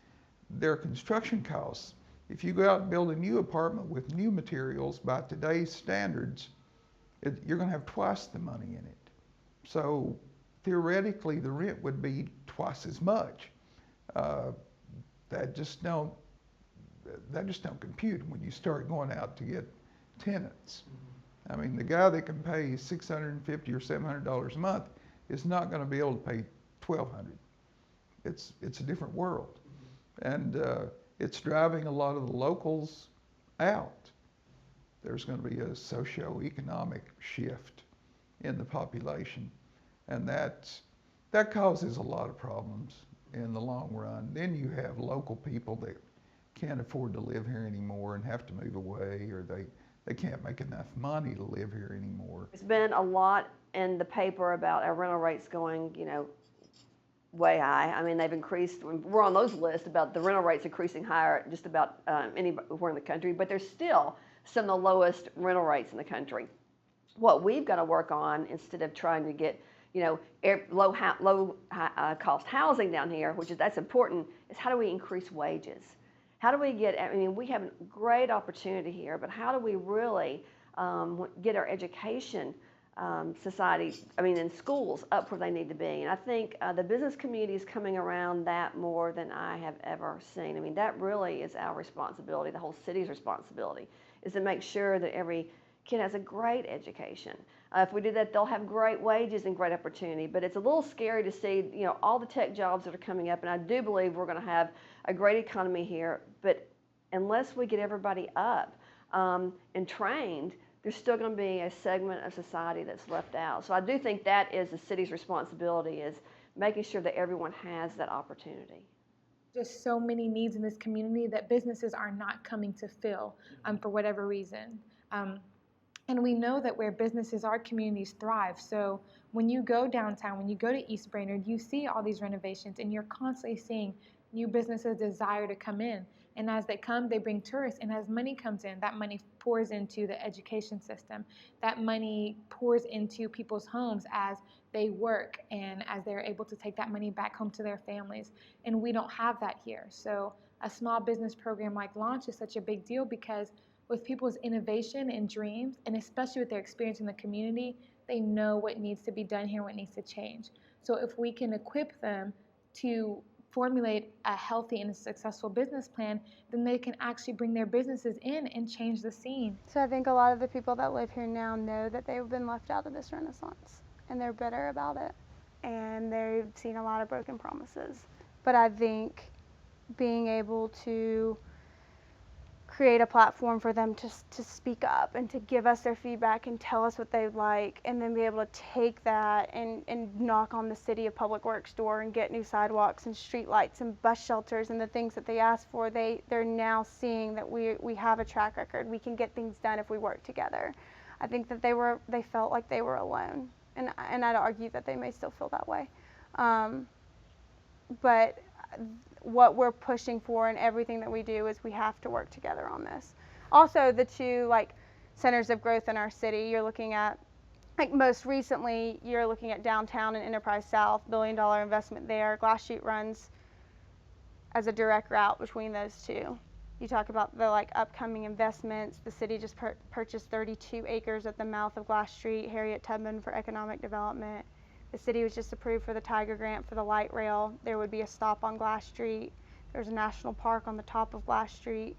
their construction costs. If you go out and build a new apartment with new materials by today's standards, you're going to have twice the money in it. So theoretically, the rent would be twice as much. That just don't compute when you start going out to get tenants. I mean, the guy that can pay $650 or $700 a month is not going to be able to pay $1,200. It's a different world, and it's driving a lot of the locals out. There's going to be a socio-economic shift in the population, and that causes a lot of problems in the long run. Then you have local people that can't afford to live here anymore and have to move away, or they can't make enough money to live here anymore. There's been a lot in the paper about our rental rates going, you know, way high. I mean, they've increased. We're on those lists about the rental rates increasing higher just about anywhere in the country, but there's still some of the lowest rental rates in the country. What we've got to work on, instead of trying to get, you know, low cost housing down here, that's important, is how do we increase wages? How do we get, I mean, we have a great opportunity here, but how do we really get our education society, in schools up where they need to be? And I think the business community is coming around that more than I have ever seen. I mean, that really is our responsibility, the whole city's responsibility, is to make sure that every kid has a great education. If we do that, they'll have great wages and great opportunity. But it's a little scary to see, you know, all the tech jobs that are coming up, and I do believe we're going to have a great economy here. But unless we get everybody up and trained, there's still going to be a segment of society that's left out. So I do think that is the city's responsibility, is making sure that everyone has that opportunity. Just so many needs in this community that businesses are not coming to fill for whatever reason. And we know that where businesses are, communities thrive. So when you go downtown, when you go to East Brainerd, you see all these renovations, and you're constantly seeing new businesses desire to come in. And as they come, they bring tourists. And as money comes in, that money pours into the education system. That money pours into people's homes as they work and as they're able to take that money back home to their families. And we don't have that here. So a small business program like Launch is such a big deal, because with people's innovation and dreams, and especially with their experience in the community, they know what needs to be done here, what needs to change. So if we can equip them to formulate a healthy and a successful business plan, then they can actually bring their businesses in and change the scene. So I think a lot of the people that live here now know that they've been left out of this renaissance, and they're bitter about it, and they've seen a lot of broken promises. But I think being able to create a platform for them to speak up and to give us their feedback and tell us what they like, and then be able to take that and knock on the City of Public Works door and get new sidewalks and street lights and bus shelters and the things that they asked for. They're now seeing that we have a track record. We can get things done if we work together. I think that they felt like they were alone, and I'd argue that they may still feel that way. But what we're pushing for in everything that we do is we have to work together on this. Also, the two centers of growth in our city, you're looking at, most recently, you're looking at downtown and Enterprise South, $1 billion investment there. Glass Chute runs as a direct route between those two. You talk about the upcoming investments. The city just purchased 32 acres at the mouth of Glass Street, Harriet Tubman for economic development. The city was just approved for the Tiger Grant for the light rail. There would be a stop on Glass Street. There's a national park on the top of Glass Street.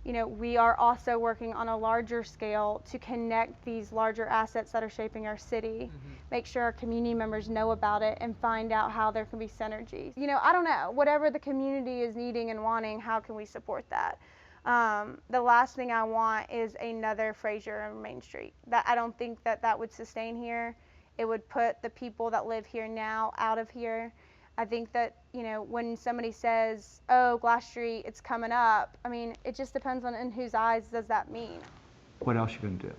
You know, we are also working on a larger scale to connect these larger assets that are shaping our city, make sure our community members know about it, and find out how there can be synergies. You know, I don't know, whatever the community is needing and wanting, how can we support that? The last thing I want is another Fraser on Main Street. That I don't think that would sustain here. It would put the people that live here now out of here. I think that, you know, when somebody says, oh, Glass Street, it's coming up, I mean, it just depends on in whose eyes does that mean. What else are you going to do?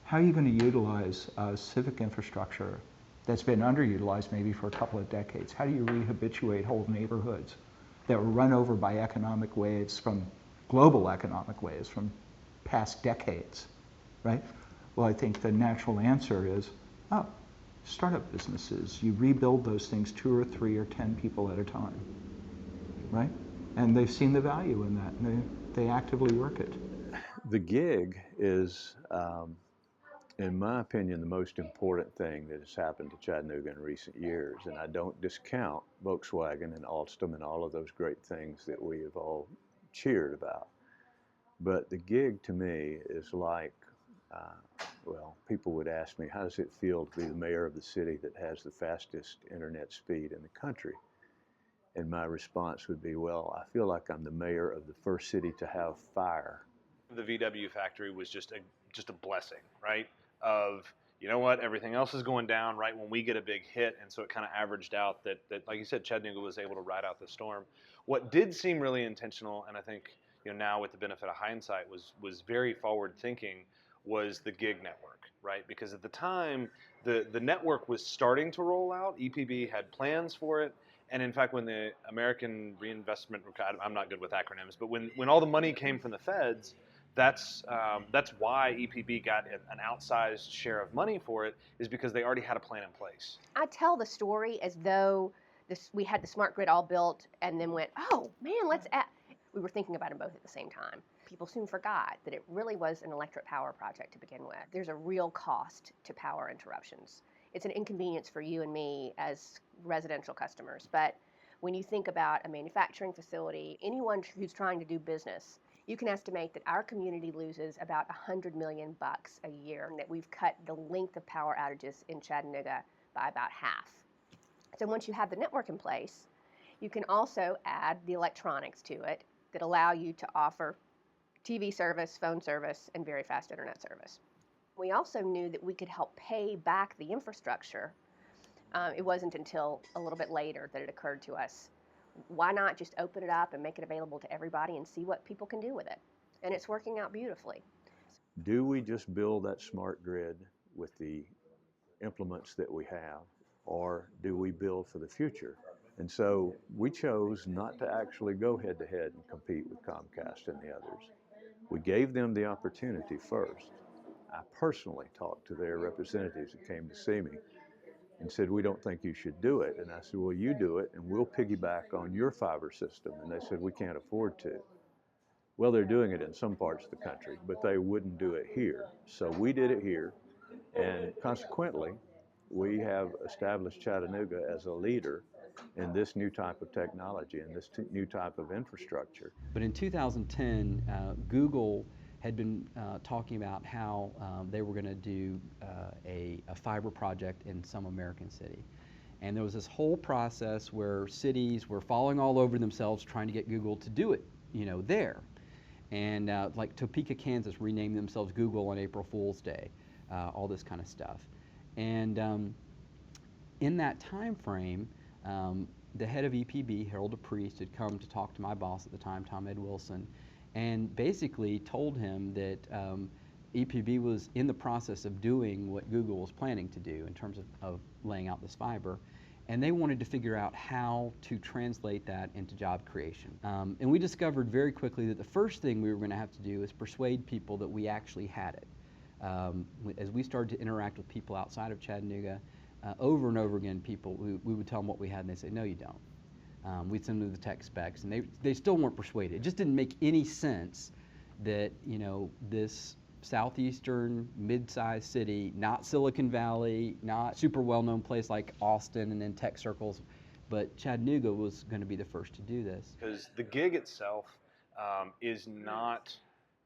How are you going to utilize civic infrastructure that's been underutilized maybe for a couple of decades? How do you rehabituate whole neighborhoods that were run over by economic waves, from global economic waves from past decades, right? Well, I think the natural answer is, oh, startup businesses. You rebuild those things 2 or 3 or 10 people at a time, right? And they've seen the value in that, and they actively work it. The gig is, in my opinion, the most important thing that has happened to Chattanooga in recent years. And I don't discount Volkswagen and Alstom and all of those great things that we have all cheered about. But the gig to me is like, well, people would ask me, how does it feel to be the mayor of the city that has the fastest internet speed in the country? And my response would be, well, I feel like I'm the mayor of the first city to have fire. The VW factory was just a blessing, right? Of, you know what, everything else is going down right when we get a big hit, and so it kind of averaged out that, like you said, Chattanooga was able to ride out the storm. What did seem really intentional, and I think, you know, now with the benefit of hindsight, was very forward thinking, was the gig network, right? Because at the time, the network was starting to roll out. EPB had plans for it. And in fact, when the American Reinvestment, I'm not good with acronyms, but when all the money came from the feds, that's why EPB got an outsized share of money for it, is because they already had a plan in place. I tell the story as though we had the smart grid all built and then went, oh man, let's add. We were thinking about them both at the same time. People soon forgot that it really was an electric power project to begin with. There's a real cost to power interruptions. It's an inconvenience for you and me as residential customers, but when you think about a manufacturing facility, anyone who's trying to do business, you can estimate that our community loses about $100 million a year, and that we've cut the length of power outages in Chattanooga by about half. So once you have the network in place, you can also add the electronics to it that allow you to offer TV service, phone service, and very fast internet service. We also knew that we could help pay back the infrastructure. It wasn't until a little bit later that it occurred to us, why not just open it up and make it available to everybody and see what people can do with it? And it's working out beautifully. Do we just build that smart grid with the implements that we have, or do we build for the future? And so we chose not to actually go head-to-head and compete with Comcast and the others. We gave them the opportunity first. I personally talked to their representatives that came to see me and said, we don't think you should do it. And I said, well, you do it, and we'll piggyback on your fiber system. And they said, we can't afford to. Well, they're doing it in some parts of the country, but they wouldn't do it here. So we did it here, and consequently, we have established Chattanooga as a leader in this new type of technology and this new type of infrastructure. But in 2010, Google had been talking about how they were going to do a fiber project in some American city. And there was this whole process where cities were falling all over themselves trying to get Google to do it, you know, there. And like Topeka, Kansas renamed themselves Google on April Fool's Day, all this kind of stuff. And in that time frame, the head of EPB, Harold DePriest, had come to talk to my boss at the time, Tom Ed Wilson, and basically told him that EPB was in the process of doing what Google was planning to do in terms of laying out this fiber, and they wanted to figure out how to translate that into job creation. And we discovered very quickly that the first thing we were going to have to do is persuade people that we actually had it. As we started to interact with people outside of Chattanooga, over and over again, we would tell them what we had, and they'd say, no, you don't. We sent them the tech specs, and they still weren't persuaded. It just didn't make any sense that, you know, this southeastern mid-sized city, not Silicon Valley, not super well-known place like Austin and in tech circles, but Chattanooga was going to be the first to do this. Because the gig itself is not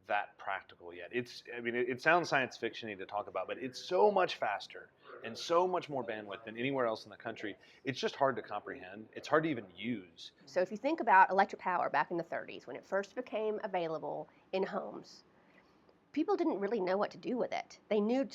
that practical yet. I mean, it sounds science fiction-y to talk about, but it's so much faster and so much more bandwidth than anywhere else in the country. It's just hard to comprehend. It's hard to even use. So if you think about electric power back in the 30s, when it first became available in homes, people didn't really know what to do with it. They knew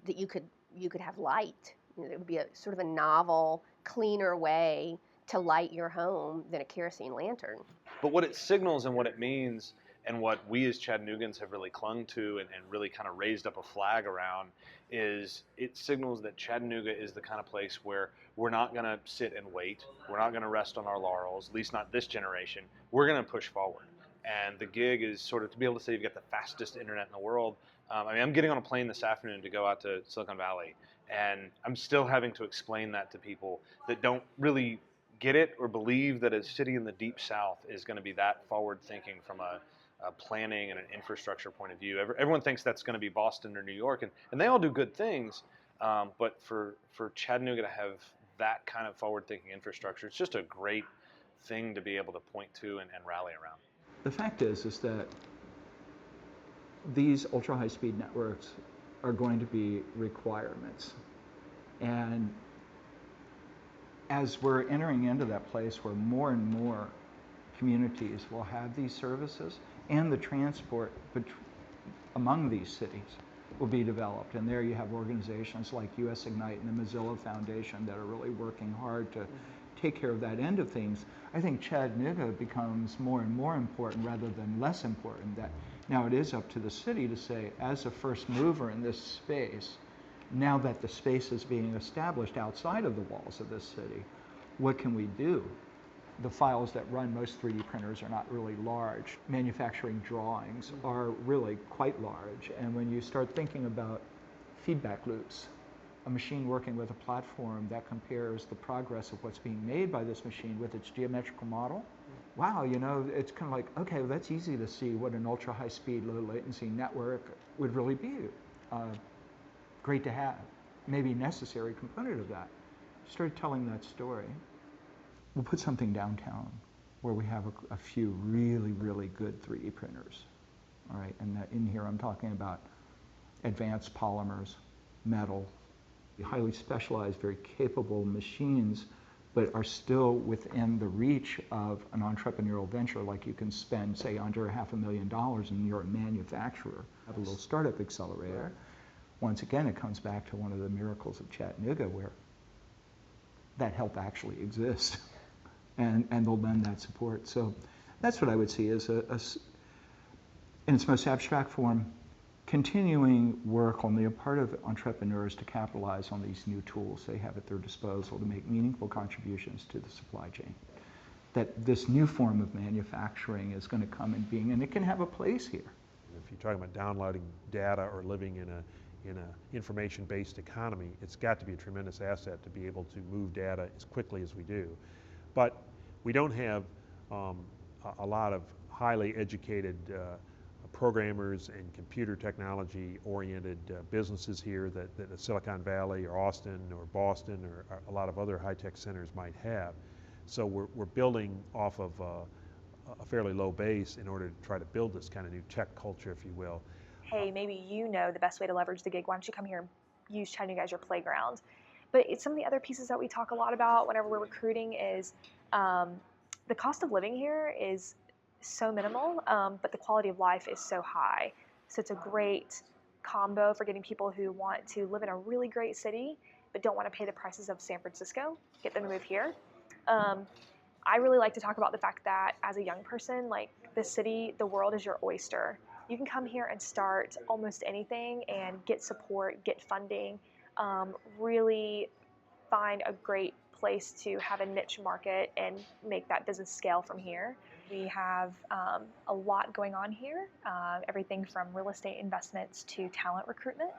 that you could have light. You know, it would be a sort of a novel, cleaner way to light your home than a kerosene lantern. But what it signals and what it means, and what we as Chattanoogans have really clung to and really kind of raised up a flag around, is it signals that Chattanooga is the kind of place where we're not going to sit and wait. We're not going to rest on our laurels, at least not this generation. We're going to push forward. And the gig is sort of to be able to say you've got the fastest internet in the world. I mean, I'm getting on a plane this afternoon to go out to Silicon Valley, and I'm still having to explain that to people that don't really get it or believe that a city in the deep south is going to be that forward thinking from a planning and an infrastructure point of view. Everyone thinks that's going to be Boston or New York, and they all do good things, but for Chattanooga to have that kind of forward thinking infrastructure, it's just a great thing to be able to point to and rally around. The fact is that these ultra-high-speed networks are going to be requirements. And as we're entering into that place where more and more communities will have these services, and the transport among these cities will be developed. And there you have organizations like US Ignite and the Mozilla Foundation that are really working hard to take care of that end of things. I think Chattanooga becomes more and more important rather than less important. That now it is up to the city to say, as a first mover in this space, now that the space is being established outside of the walls of this city, what can we do? The files that run most 3D printers are not really large. Manufacturing drawings are really quite large. And when you start thinking about feedback loops, a machine working with a platform that compares the progress of what's being made by this machine with its geometrical model, wow, you know, it's kind of like, okay, well, that's easy to see what an ultra high speed, low latency network would really be. Great to have, maybe necessary component of that. Started telling that story. We'll put something downtown where we have a few really, really good 3D printers. All right, and that in here I'm talking about advanced polymers, metal, highly specialized, very capable machines, but are still within the reach of an entrepreneurial venture. Like you can spend, say, under $500,000 and you're a manufacturer, have a little startup accelerator. Once again, it comes back to one of the miracles of Chattanooga where that help actually exists. And they'll lend that support. So that's what I would see as in its most abstract form, continuing work on the part of entrepreneurs to capitalize on these new tools they have at their disposal to make meaningful contributions to the supply chain. That this new form of manufacturing is going to come in being, and it can have a place here. If you're talking about downloading data or living in an information-based economy, it's got to be a tremendous asset to be able to move data as quickly as we do. But we don't have a lot of highly educated programmers and computer technology oriented businesses here that Silicon Valley or Austin or Boston or a lot of other high-tech centers might have. So we're building off of a fairly low base in order to try to build this kind of new tech culture, if you will. Hey, maybe you know the best way to leverage the gig. Why don't you come here and use Chattanooga as your playground? But it's some of the other pieces that we talk a lot about whenever we're recruiting is the cost of living here is so minimal, but the quality of life is so high. So it's a great combo for getting people who want to live in a really great city but don't want to pay the prices of San Francisco, get them to move here. I really like to talk about the fact that as a young person, like the city, the world is your oyster. You can come here and start almost anything and get support, get funding, really find a great place to have a niche market and make that business scale from here. We have a lot going on here, everything from real estate investments to talent recruitment.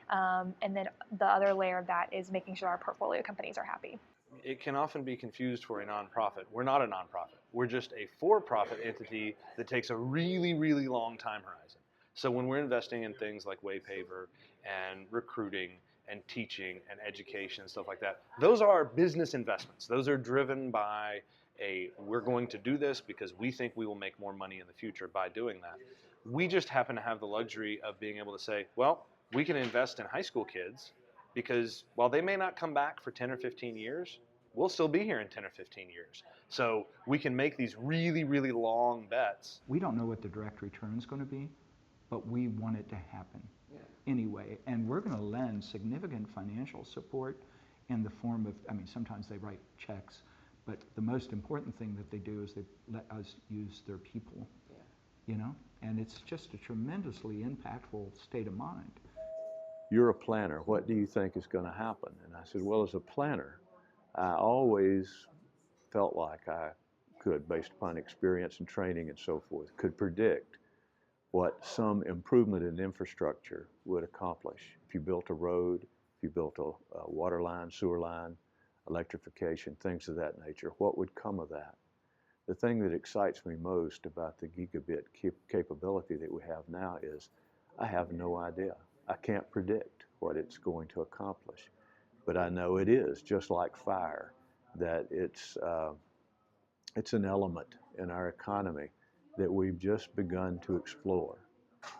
And then the other layer of that is making sure our portfolio companies are happy. it can often be confused for a nonprofit. We're not a nonprofit. We're just a for-profit entity that takes a really, really long time horizon. So when we're investing in things like Waypaver and recruiting and teaching and education and stuff like that, those are business investments. Those are driven by we're going to do this because we think we will make more money in the future by doing that. We just happen to have the luxury of being able to say, well, we can invest in high school kids because while they may not come back for 10 or 15 years, we'll still be here in 10 or 15 years. So we can make these really, really long bets. We don't know what the direct return is going to be, but we want it to happen anyway. And we're going to lend significant financial support in the form of, I mean, sometimes they write checks, but the most important thing that they do is they let us use their people, you know? And it's just a tremendously impactful state of mind. You're a planner. What do you think is going to happen? And I said, well, as a planner, I always felt like I could, based upon experience and training and so forth, could predict what some improvement in infrastructure would accomplish. If you built a road, if you built a water line, sewer line, electrification, things of that nature, what would come of that? The thing that excites me most about the gigabit capability that we have now is I have no idea. I can't predict what it's going to accomplish. But I know it is, just like fire, that it's an element in our economy that we've just begun to explore.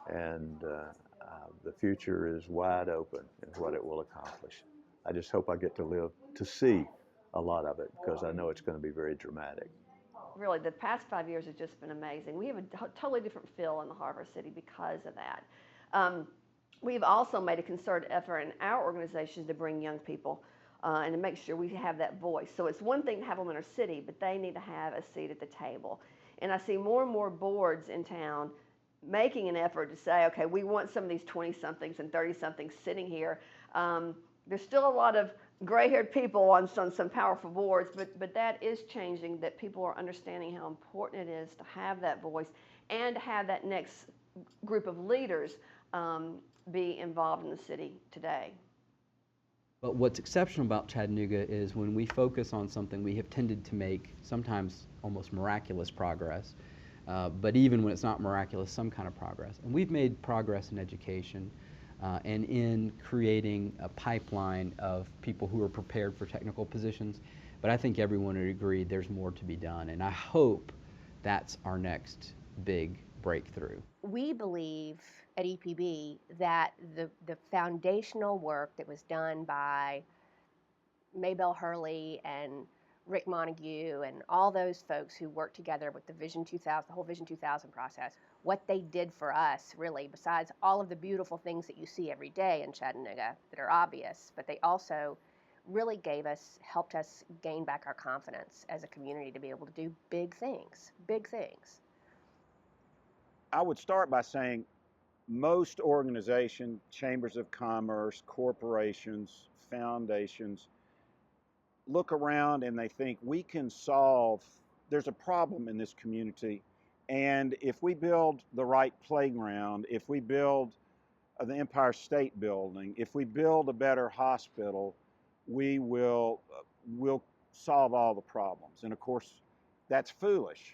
And the future is wide open in what it will accomplish. I just hope I get to live to see a lot of it because I know it's going to be very dramatic. Really, the past 5 years have just been amazing. We have a totally different feel in the Harbor City because of that. We've also made a concerted effort in our organization to bring young people and to make sure we have that voice. So it's one thing to have them in our city, but they need to have a seat at the table. And I see more and more boards in town making an effort to say, okay, we want some of these 20-somethings and 30-somethings sitting here. There's still a lot of gray-haired people on some powerful boards, but that is changing, that people are understanding how important it is to have that voice and to have that next group of leaders be involved in the city today. But what's exceptional about Chattanooga is when we focus on something, we have tended to make sometimes almost miraculous progress. But even when it's not miraculous, some kind of progress. And we've made progress in education and in creating a pipeline of people who are prepared for technical positions. But I think everyone would agree there's more to be done. And I hope that's our next big breakthrough. We believe at EPB that the foundational work that was done by Maybelle Hurley and Rick Montague and all those folks who worked together with the Vision 2000, the whole Vision 2000 process, what they did for us, really, besides all of the beautiful things that you see every day in Chattanooga that are obvious, but they also really helped us gain back our confidence as a community to be able to do big things, big things. I would start by saying most organizations, chambers of commerce, corporations, foundations, look around and they think we can solve, there's a problem in this community, and if we build the right playground, if we build the Empire State Building, if we build a better hospital, we'll solve all the problems. And of course, that's foolish.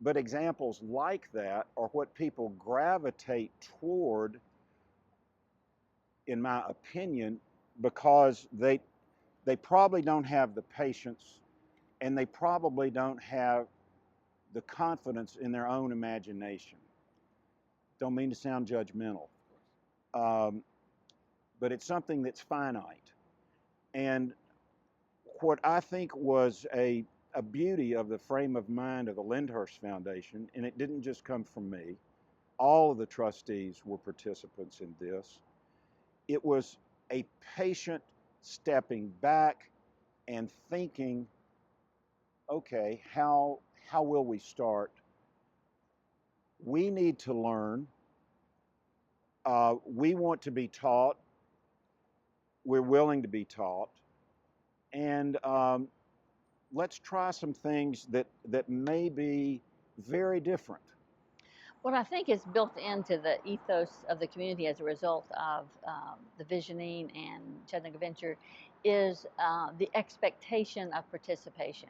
But examples like that are what people gravitate toward, in my opinion, because they probably don't have the patience and they probably don't have the confidence in their own imagination. Don't mean to sound judgmental, but it's something that's finite. And what I think was a beauty of the frame of mind of the Lyndhurst Foundation, and it didn't just come from me, all of the trustees were participants in this. It was a patient stepping back and thinking, okay, how will we start? We need to learn. We want to be taught. We're willing to be taught. And let's try some things that may be very different. What I think is built into the ethos of the community as a result of the visioning and Chattanooga Venture is the expectation of participation.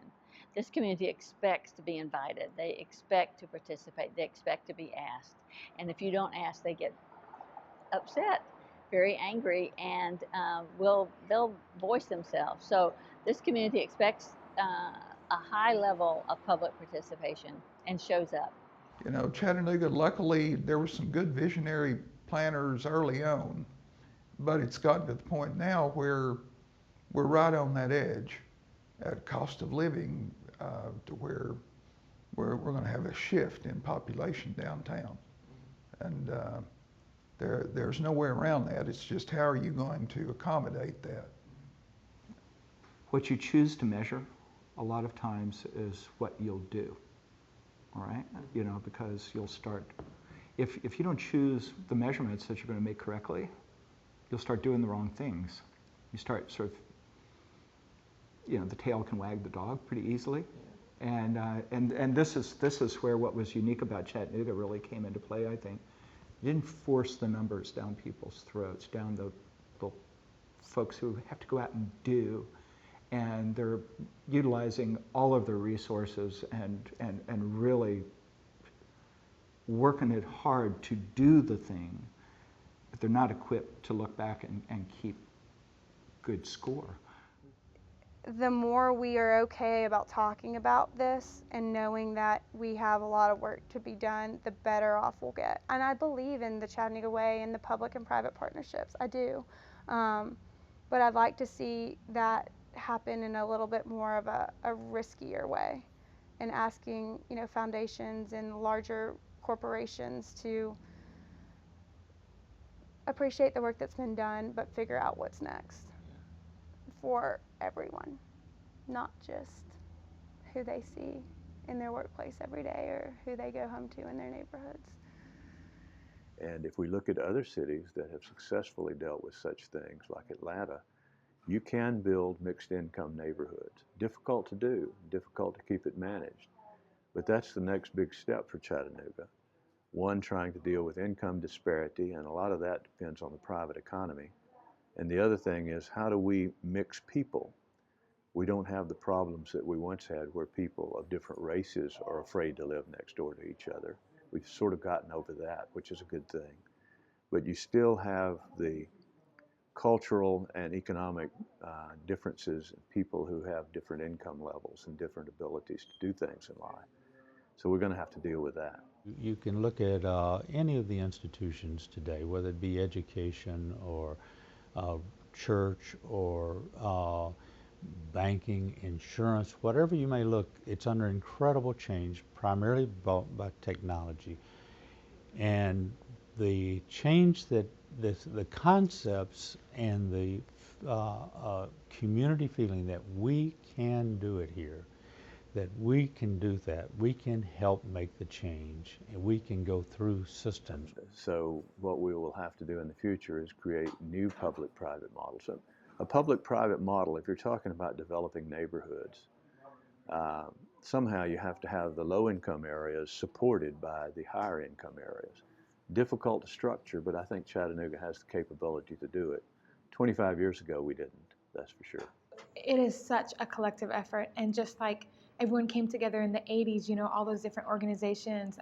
This community expects to be invited. They expect to participate. They expect to be asked. And if you don't ask, they get upset, very angry, and they'll voice themselves. So this community expects a high level of public participation and shows up. You know, Chattanooga, luckily, there were some good visionary planners early on, but it's gotten to the point now where we're right on that edge at cost of living to where we're going to have a shift in population downtown. And there's no way around that. It's just how are you going to accommodate that? What you choose to measure a lot of times is what you'll do. All right, you know, because you'll start, if you don't choose the measurements that you're going to make correctly, you'll start doing the wrong things. You start sort of, you know, the tail can wag the dog pretty easily, and this is where what was unique about Chattanooga really came into play. I think you didn't force the numbers down people's throats, down the folks who have to go out and do. And they're utilizing all of their resources and really working it hard to do the thing, but they're not equipped to look back and keep good score. The more we are okay about talking about this and knowing that we have a lot of work to be done, the better off we'll get. And I believe in the Chattanooga way and the public and private partnerships. I do. But I'd like to see that happen in a little bit more of a riskier way, and asking, you know, foundations and larger corporations to appreciate the work that's been done, but figure out what's next for everyone, not just who they see in their workplace every day or who they go home to in their neighborhoods. And if we look at other cities that have successfully dealt with such things, like Atlanta, you can build mixed income neighborhoods. Difficult to do, difficult to keep it managed. But that's the next big step for Chattanooga. One, trying to deal with income disparity, and a lot of that depends on the private economy. And the other thing is, how do we mix people? We don't have the problems that we once had where people of different races are afraid to live next door to each other. We've sort of gotten over that, which is a good thing. But you still have the cultural and economic differences in people who have different income levels and different abilities to do things in life. So we're going to have to deal with that. You can look at any of the institutions today, whether it be education or church or banking, insurance, whatever you may look, it's under incredible change, primarily by technology. And the change that the concepts and the community feeling that we can do it here, that we can do that, we can help make the change, and we can go through systems. So what we will have to do in the future is create new public-private models. So a public-private model, if you're talking about developing neighborhoods, somehow you have to have the low-income areas supported by the higher-income areas. Difficult to structure, but I think Chattanooga has the capability to do it. 25 years ago, we didn't, that's for sure. It is such a collective effort, and just like everyone came together in the 80s, you know, all those different organizations,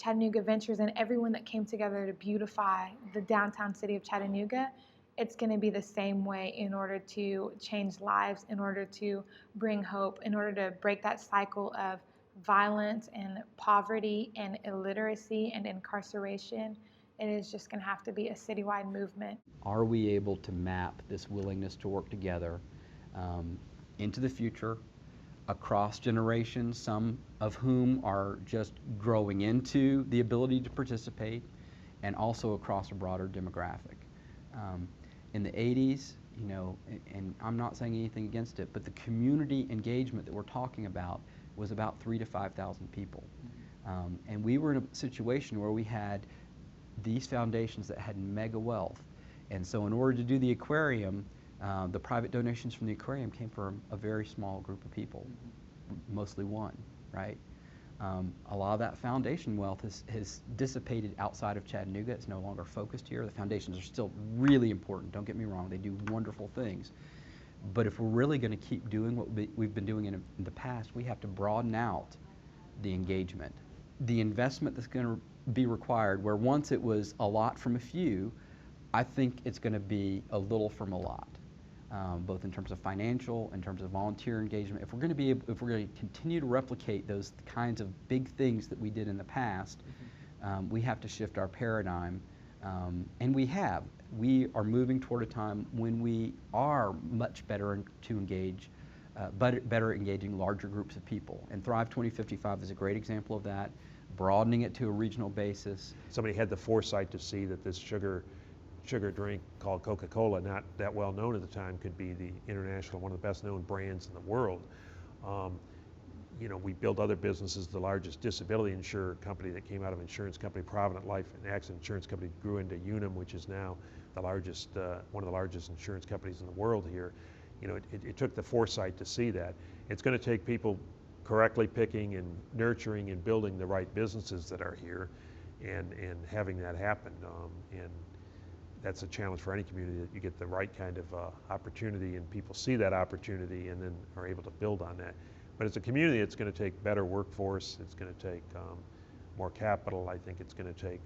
Chattanooga Ventures, and everyone that came together to beautify the downtown city of Chattanooga, it's going to be the same way in order to change lives, in order to bring hope, in order to break that cycle of violence and poverty and illiteracy and incarceration. It is just going to have to be a citywide movement. Are we able to map this willingness to work together into the future, across generations, some of whom are just growing into the ability to participate, and also across a broader demographic? In the 80s, you know, and I'm not saying anything against it, but the community engagement that we're talking about was about 3,000 to 5,000 people. And we were in a situation where we had these foundations that had mega wealth. And so in order to do the aquarium, the private donations from the aquarium came from a very small group of people, mostly one, right? A lot of that foundation wealth has dissipated outside of Chattanooga. It's no longer focused here. The foundations are still really important, don't get me wrong. They do wonderful things. But if we're really going to keep doing what we've been doing in the past, we have to broaden out the engagement. The investment that's going to be required, where once it was a lot from a few, I think it's going to be a little from a lot. Both in terms of financial, in terms of volunteer engagement. If we're going to continue to replicate those kinds of big things that we did in the past, we have to shift our paradigm, and we have. We are moving toward a time when we are much better to engage, better engaging larger groups of people. And Thrive 2055 is a great example of that, broadening it to a regional basis. Somebody had the foresight to see that this sugar drink called Coca-Cola, not that well known at the time, could be the international, one of the best known brands in the world. You know, we built other businesses. The largest disability insurer company that came out of insurance company, Provident Life and Accident Insurance Company, grew into Unum, which is now the largest, one of the largest insurance companies in the world here. You know, it took the foresight to see that. It's going to take people correctly picking and nurturing and building the right businesses that are here, and having that happen. And that's a challenge for any community, that you get the right kind of opportunity and people see that opportunity and then are able to build on that. But as a community, it's going to take better workforce. It's going to take more capital. I think it's going to take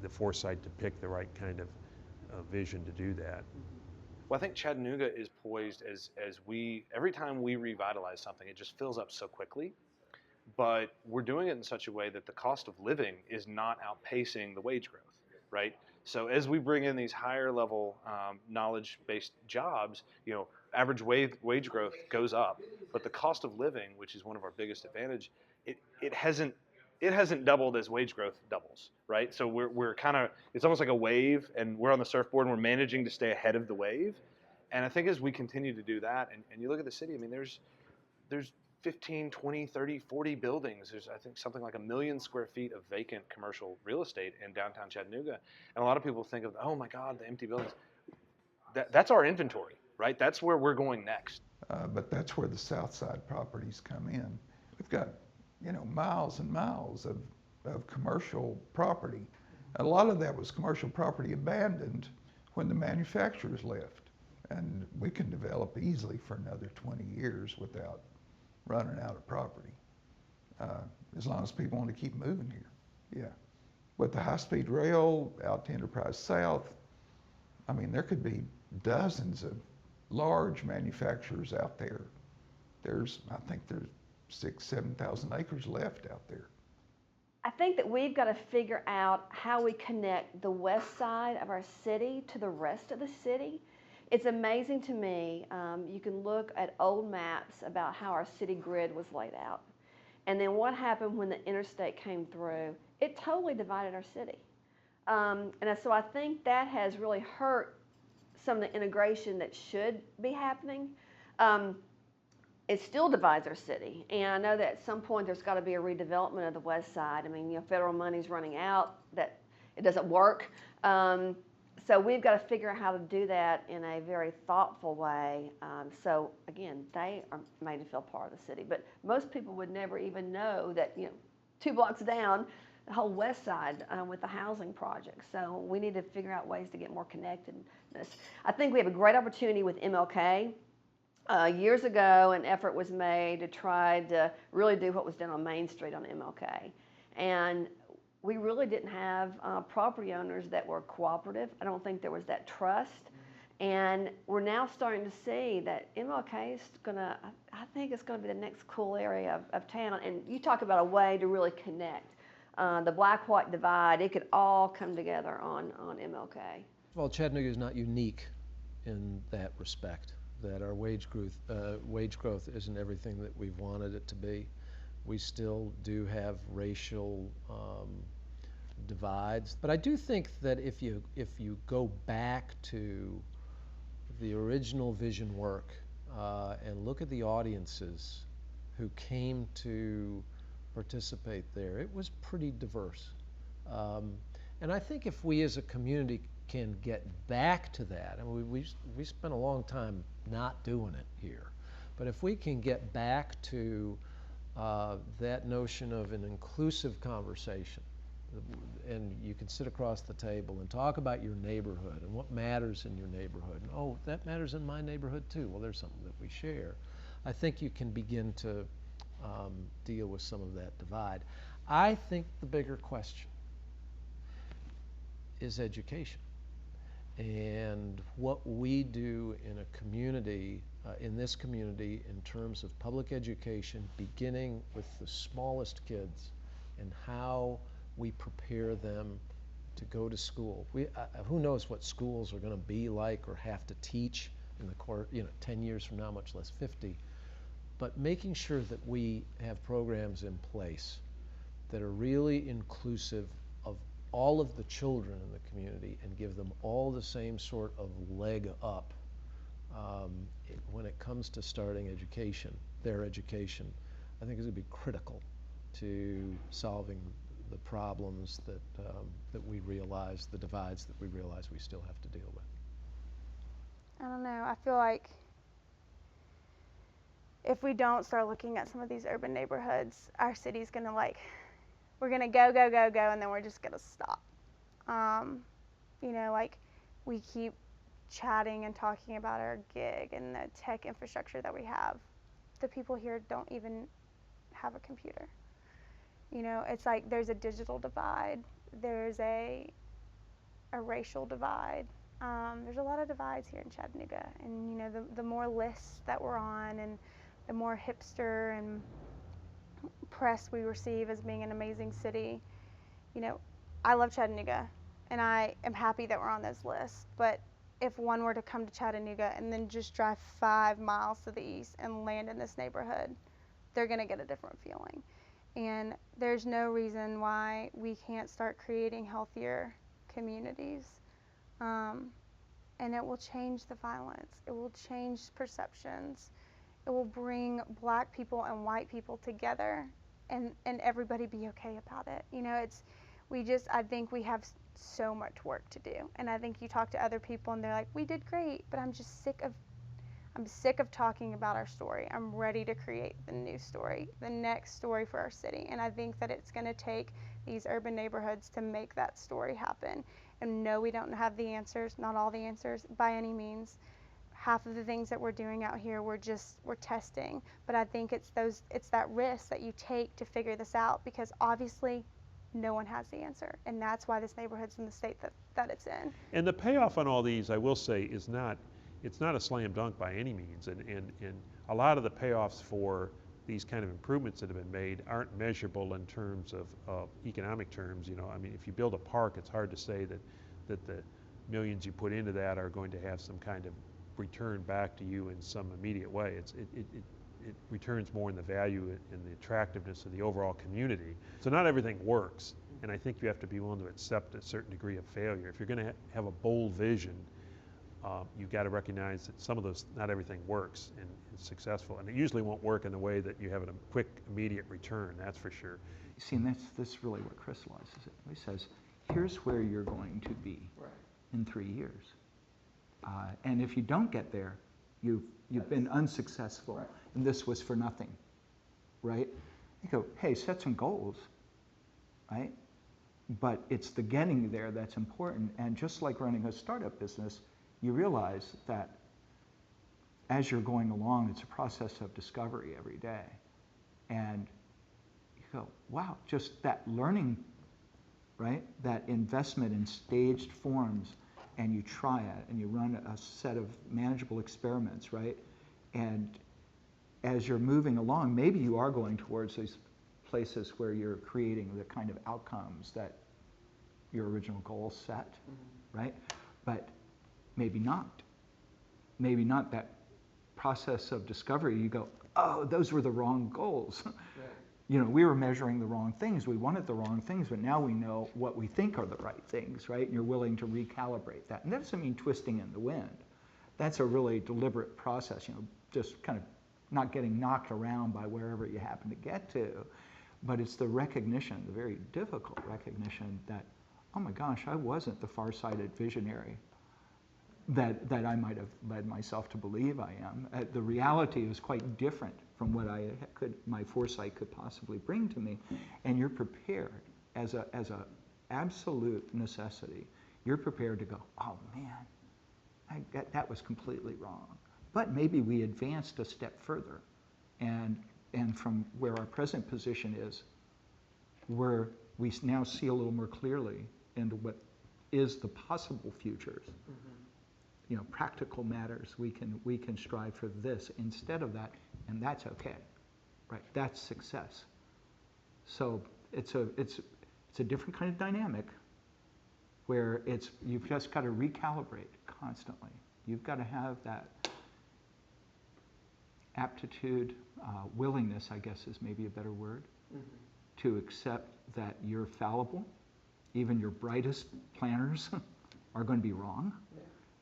the foresight to pick the right kind of vision to do that. Well, I think Chattanooga is poised as every time we revitalize something, it just fills up so quickly. But we're doing it in such a way that the cost of living is not outpacing the wage growth, right? So as we bring in these higher level knowledge-based jobs, you know, average wage growth goes up, but the cost of living, which is one of our biggest advantage, it hasn't doubled as wage growth doubles, right? So we're kind of, it's almost like a wave, and we're on the surfboard and we're managing to stay ahead of the wave. And I think as we continue to do that, and you look at the city, I mean, there's 15, 20, 30, 40 buildings. There's, I think, something like 1 million square feet of vacant commercial real estate in downtown Chattanooga. And a lot of people think of, oh my God, the empty buildings. That's our inventory, right? That's where we're going next. But that's where the South Side properties come in. We've got, you know, miles and miles of commercial property. A lot of that was commercial property abandoned when the manufacturers left. And we can develop easily for another 20 years without running out of property, as long as people want to keep moving here. Yeah. With the high-speed rail out to Enterprise South, I mean, there could be dozens of large manufacturers out there. I think there's 6,000, 7,000 acres left out there. I think that we've got to figure out how we connect the west side of our city to the rest of the city. It's amazing to me, you can look at old maps about how our city grid was laid out. And then what happened when the interstate came through, it totally divided our city. And so I think that has really hurt some of the integration that should be happening. It still divides our city. And I know that at some point there's got to be a redevelopment of the west side. I mean, you know, federal money's running out, that it doesn't work. So we've got to figure out how to do that in a very thoughtful way. So again, they are made to feel part of the city. But most people would never even know that, you know, 2 blocks down, the whole west side with the housing project. So we need to figure out ways to get more connectedness. I think we have a great opportunity with MLK. Years ago, an effort was made to try to really do what was done on Main Street on MLK. And we really didn't have property owners that were cooperative. I don't think there was that trust. And we're now starting to see that MLK is gonna, I think it's gonna be the next cool area of town. And you talk about a way to really connect. The black-white divide, it could all come together on MLK. Well, Chattanooga is not unique in that respect, that our wage growth isn't everything that we've wanted it to be. We still do have racial divides, but I do think that if you go back to the original vision work and look at the audiences who came to participate there, it was pretty diverse. And I think if we as a community can get back to that, and we spent a long time not doing it here, but if we can get back to that notion of an inclusive conversation. And you can sit across the table and talk about your neighborhood and what matters in your neighborhood. And, oh, that matters in my neighborhood too. Well, there's something that we share. I think you can begin to deal with some of that divide. I think the bigger question is education. And what we do in a community, in this community, in terms of public education, beginning with the smallest kids and how we prepare them to go to school. Who knows what schools are going to be like or have to teach in the course, 10 years from now, much less 50. But making sure that we have programs in place that are really inclusive of all of the children in the community and give them all the same sort of leg up when it comes to starting education, their education, I think is going to be critical to solving the problems that we realize, the divides that we realize we still have to deal with. I don't know. I feel like if we don't start looking at some of these urban neighborhoods, our city's going to we're going to go, and then we're just going to stop. We keep chatting and talking about our gig and the tech infrastructure that we have. The people here don't even have a computer. It's like there's a digital divide, there's a racial divide. There's a lot of divides here in Chattanooga, and the more lists that we're on and the more hipster and press we receive as being an amazing city. I love Chattanooga, and I am happy that we're on those lists, but if one were to come to Chattanooga and then just drive 5 miles to the east and land in this neighborhood, they're going to get a different feeling. And there's no reason why we can't start creating healthier communities. And it will change the violence. It will change perceptions. It will bring black people and white people together and everybody be okay about it. I think we have so much work to do. And I think you talk to other people and they're like, we did great, but I'm sick of talking about our story. I'm ready to create the new story, the next story for our city. And I think that it's going to take these urban neighborhoods to make that story happen. And no, we don't have the answers, not all the answers by any means. Half of the things that we're doing out here, we're testing. But I think it's that risk that you take to figure this out, because obviously no one has the answer. And that's why this neighborhood's in the state that it's in. And the payoff on all these, I will say, it's not a slam dunk by any means, and a lot of the payoffs for these kind of improvements that have been made aren't measurable in terms of economic terms. If you build a park, it's hard to say that the millions you put into that are going to have some kind of return back to you in some immediate way. It returns more in the value and the attractiveness of the overall community. So not everything works, and I think you have to be willing to accept a certain degree of failure. If you're going to have a bold vision, you've got to recognize that not everything works and is successful. And it usually won't work in a way that you have a quick, immediate return, that's for sure. See, and that's really what crystallizes it. He says, here's where you're going to be in 3 years. And if you don't get there, you've been unsuccessful, and this was for nothing, right? You go, hey, set some goals, right? But it's the getting there that's important. And just like running a startup business, you realize that as you're going along, it's a process of discovery every day. And you go, wow, just that learning, right? That investment in staged forms, and you try it, and you run a set of manageable experiments, right? And as you're moving along, maybe you are going towards these places where you're creating the kind of outcomes that your original goals set, right? But maybe not. Maybe not. That process of discovery, you go, oh, those were the wrong goals. We were measuring the wrong things. We wanted the wrong things, but now we know what we think are the right things, right? And you're willing to recalibrate that. And that doesn't mean twisting in the wind. That's a really deliberate process, just kind of not getting knocked around by wherever you happen to get to. But it's the recognition, the very difficult recognition that, oh my gosh, I wasn't the far-sighted visionary that I might have led myself to believe I am. The reality is quite different from what my foresight could possibly bring to me, and you're prepared as a absolute necessity. You're prepared to go, oh man, that was completely wrong. But maybe we advanced a step further, and from where our present position is, where we now see a little more clearly into what is the possible futures. You know, practical matters. We can strive for this instead of that, and that's okay, right? That's success. So it's a different kind of dynamic where you've just got to recalibrate constantly. You've got to have that aptitude, willingness, I guess is maybe a better word, to accept that you're fallible. Even your brightest planners are going to be wrong,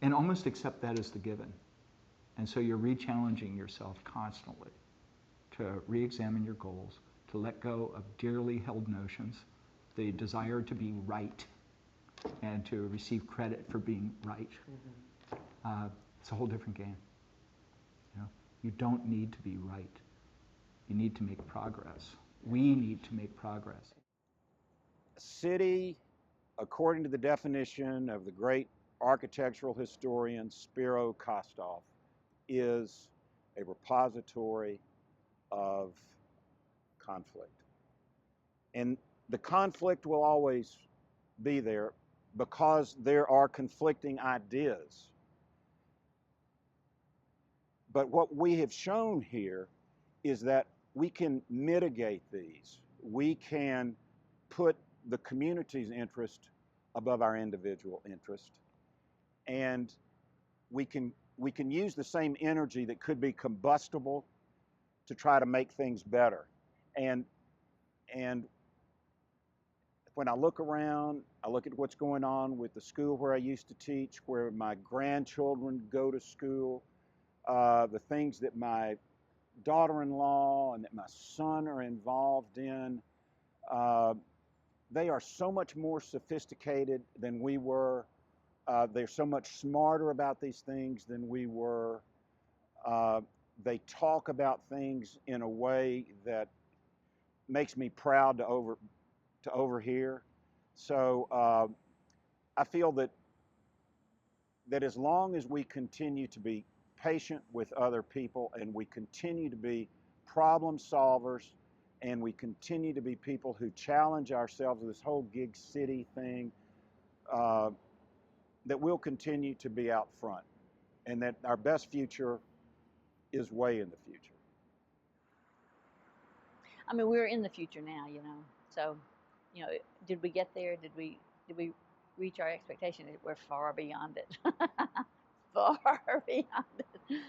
and almost accept that as the given. And so you're re-challenging yourself constantly to re-examine your goals, to let go of dearly held notions, the desire to be right and to receive credit for being right. It's a whole different game. You know, you don't need to be right. You need to make progress. We need to make progress. City, according to the definition of the great architectural historian Spiro Kostov, is a repository of conflict. And the conflict will always be there because there are conflicting ideas. But what we have shown here is that we can mitigate these. We can put the community's interest above our individual interest. And we can use the same energy that could be combustible to try to make things better. And when I look around, I look at what's going on with the school where I used to teach, where my grandchildren go to school, the things that my daughter-in-law and that my son are involved in, they are so much more sophisticated than we were. They're so much smarter about these things than we were. They talk about things in a way that makes me proud to overhear. So I feel that as long as we continue to be patient with other people and we continue to be problem solvers and we continue to be people who challenge ourselves with this whole gig city thing, that we'll continue to be out front and that our best future is way in the future. I mean, we're in the future now, you know. So, you know, did we get there? Did we reach our expectation? We're far beyond it. Far beyond it.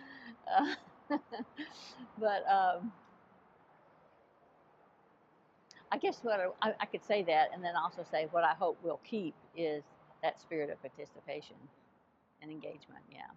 But I guess what I could say that, and then also say what I hope we'll keep is that spirit of participation and engagement. Yeah.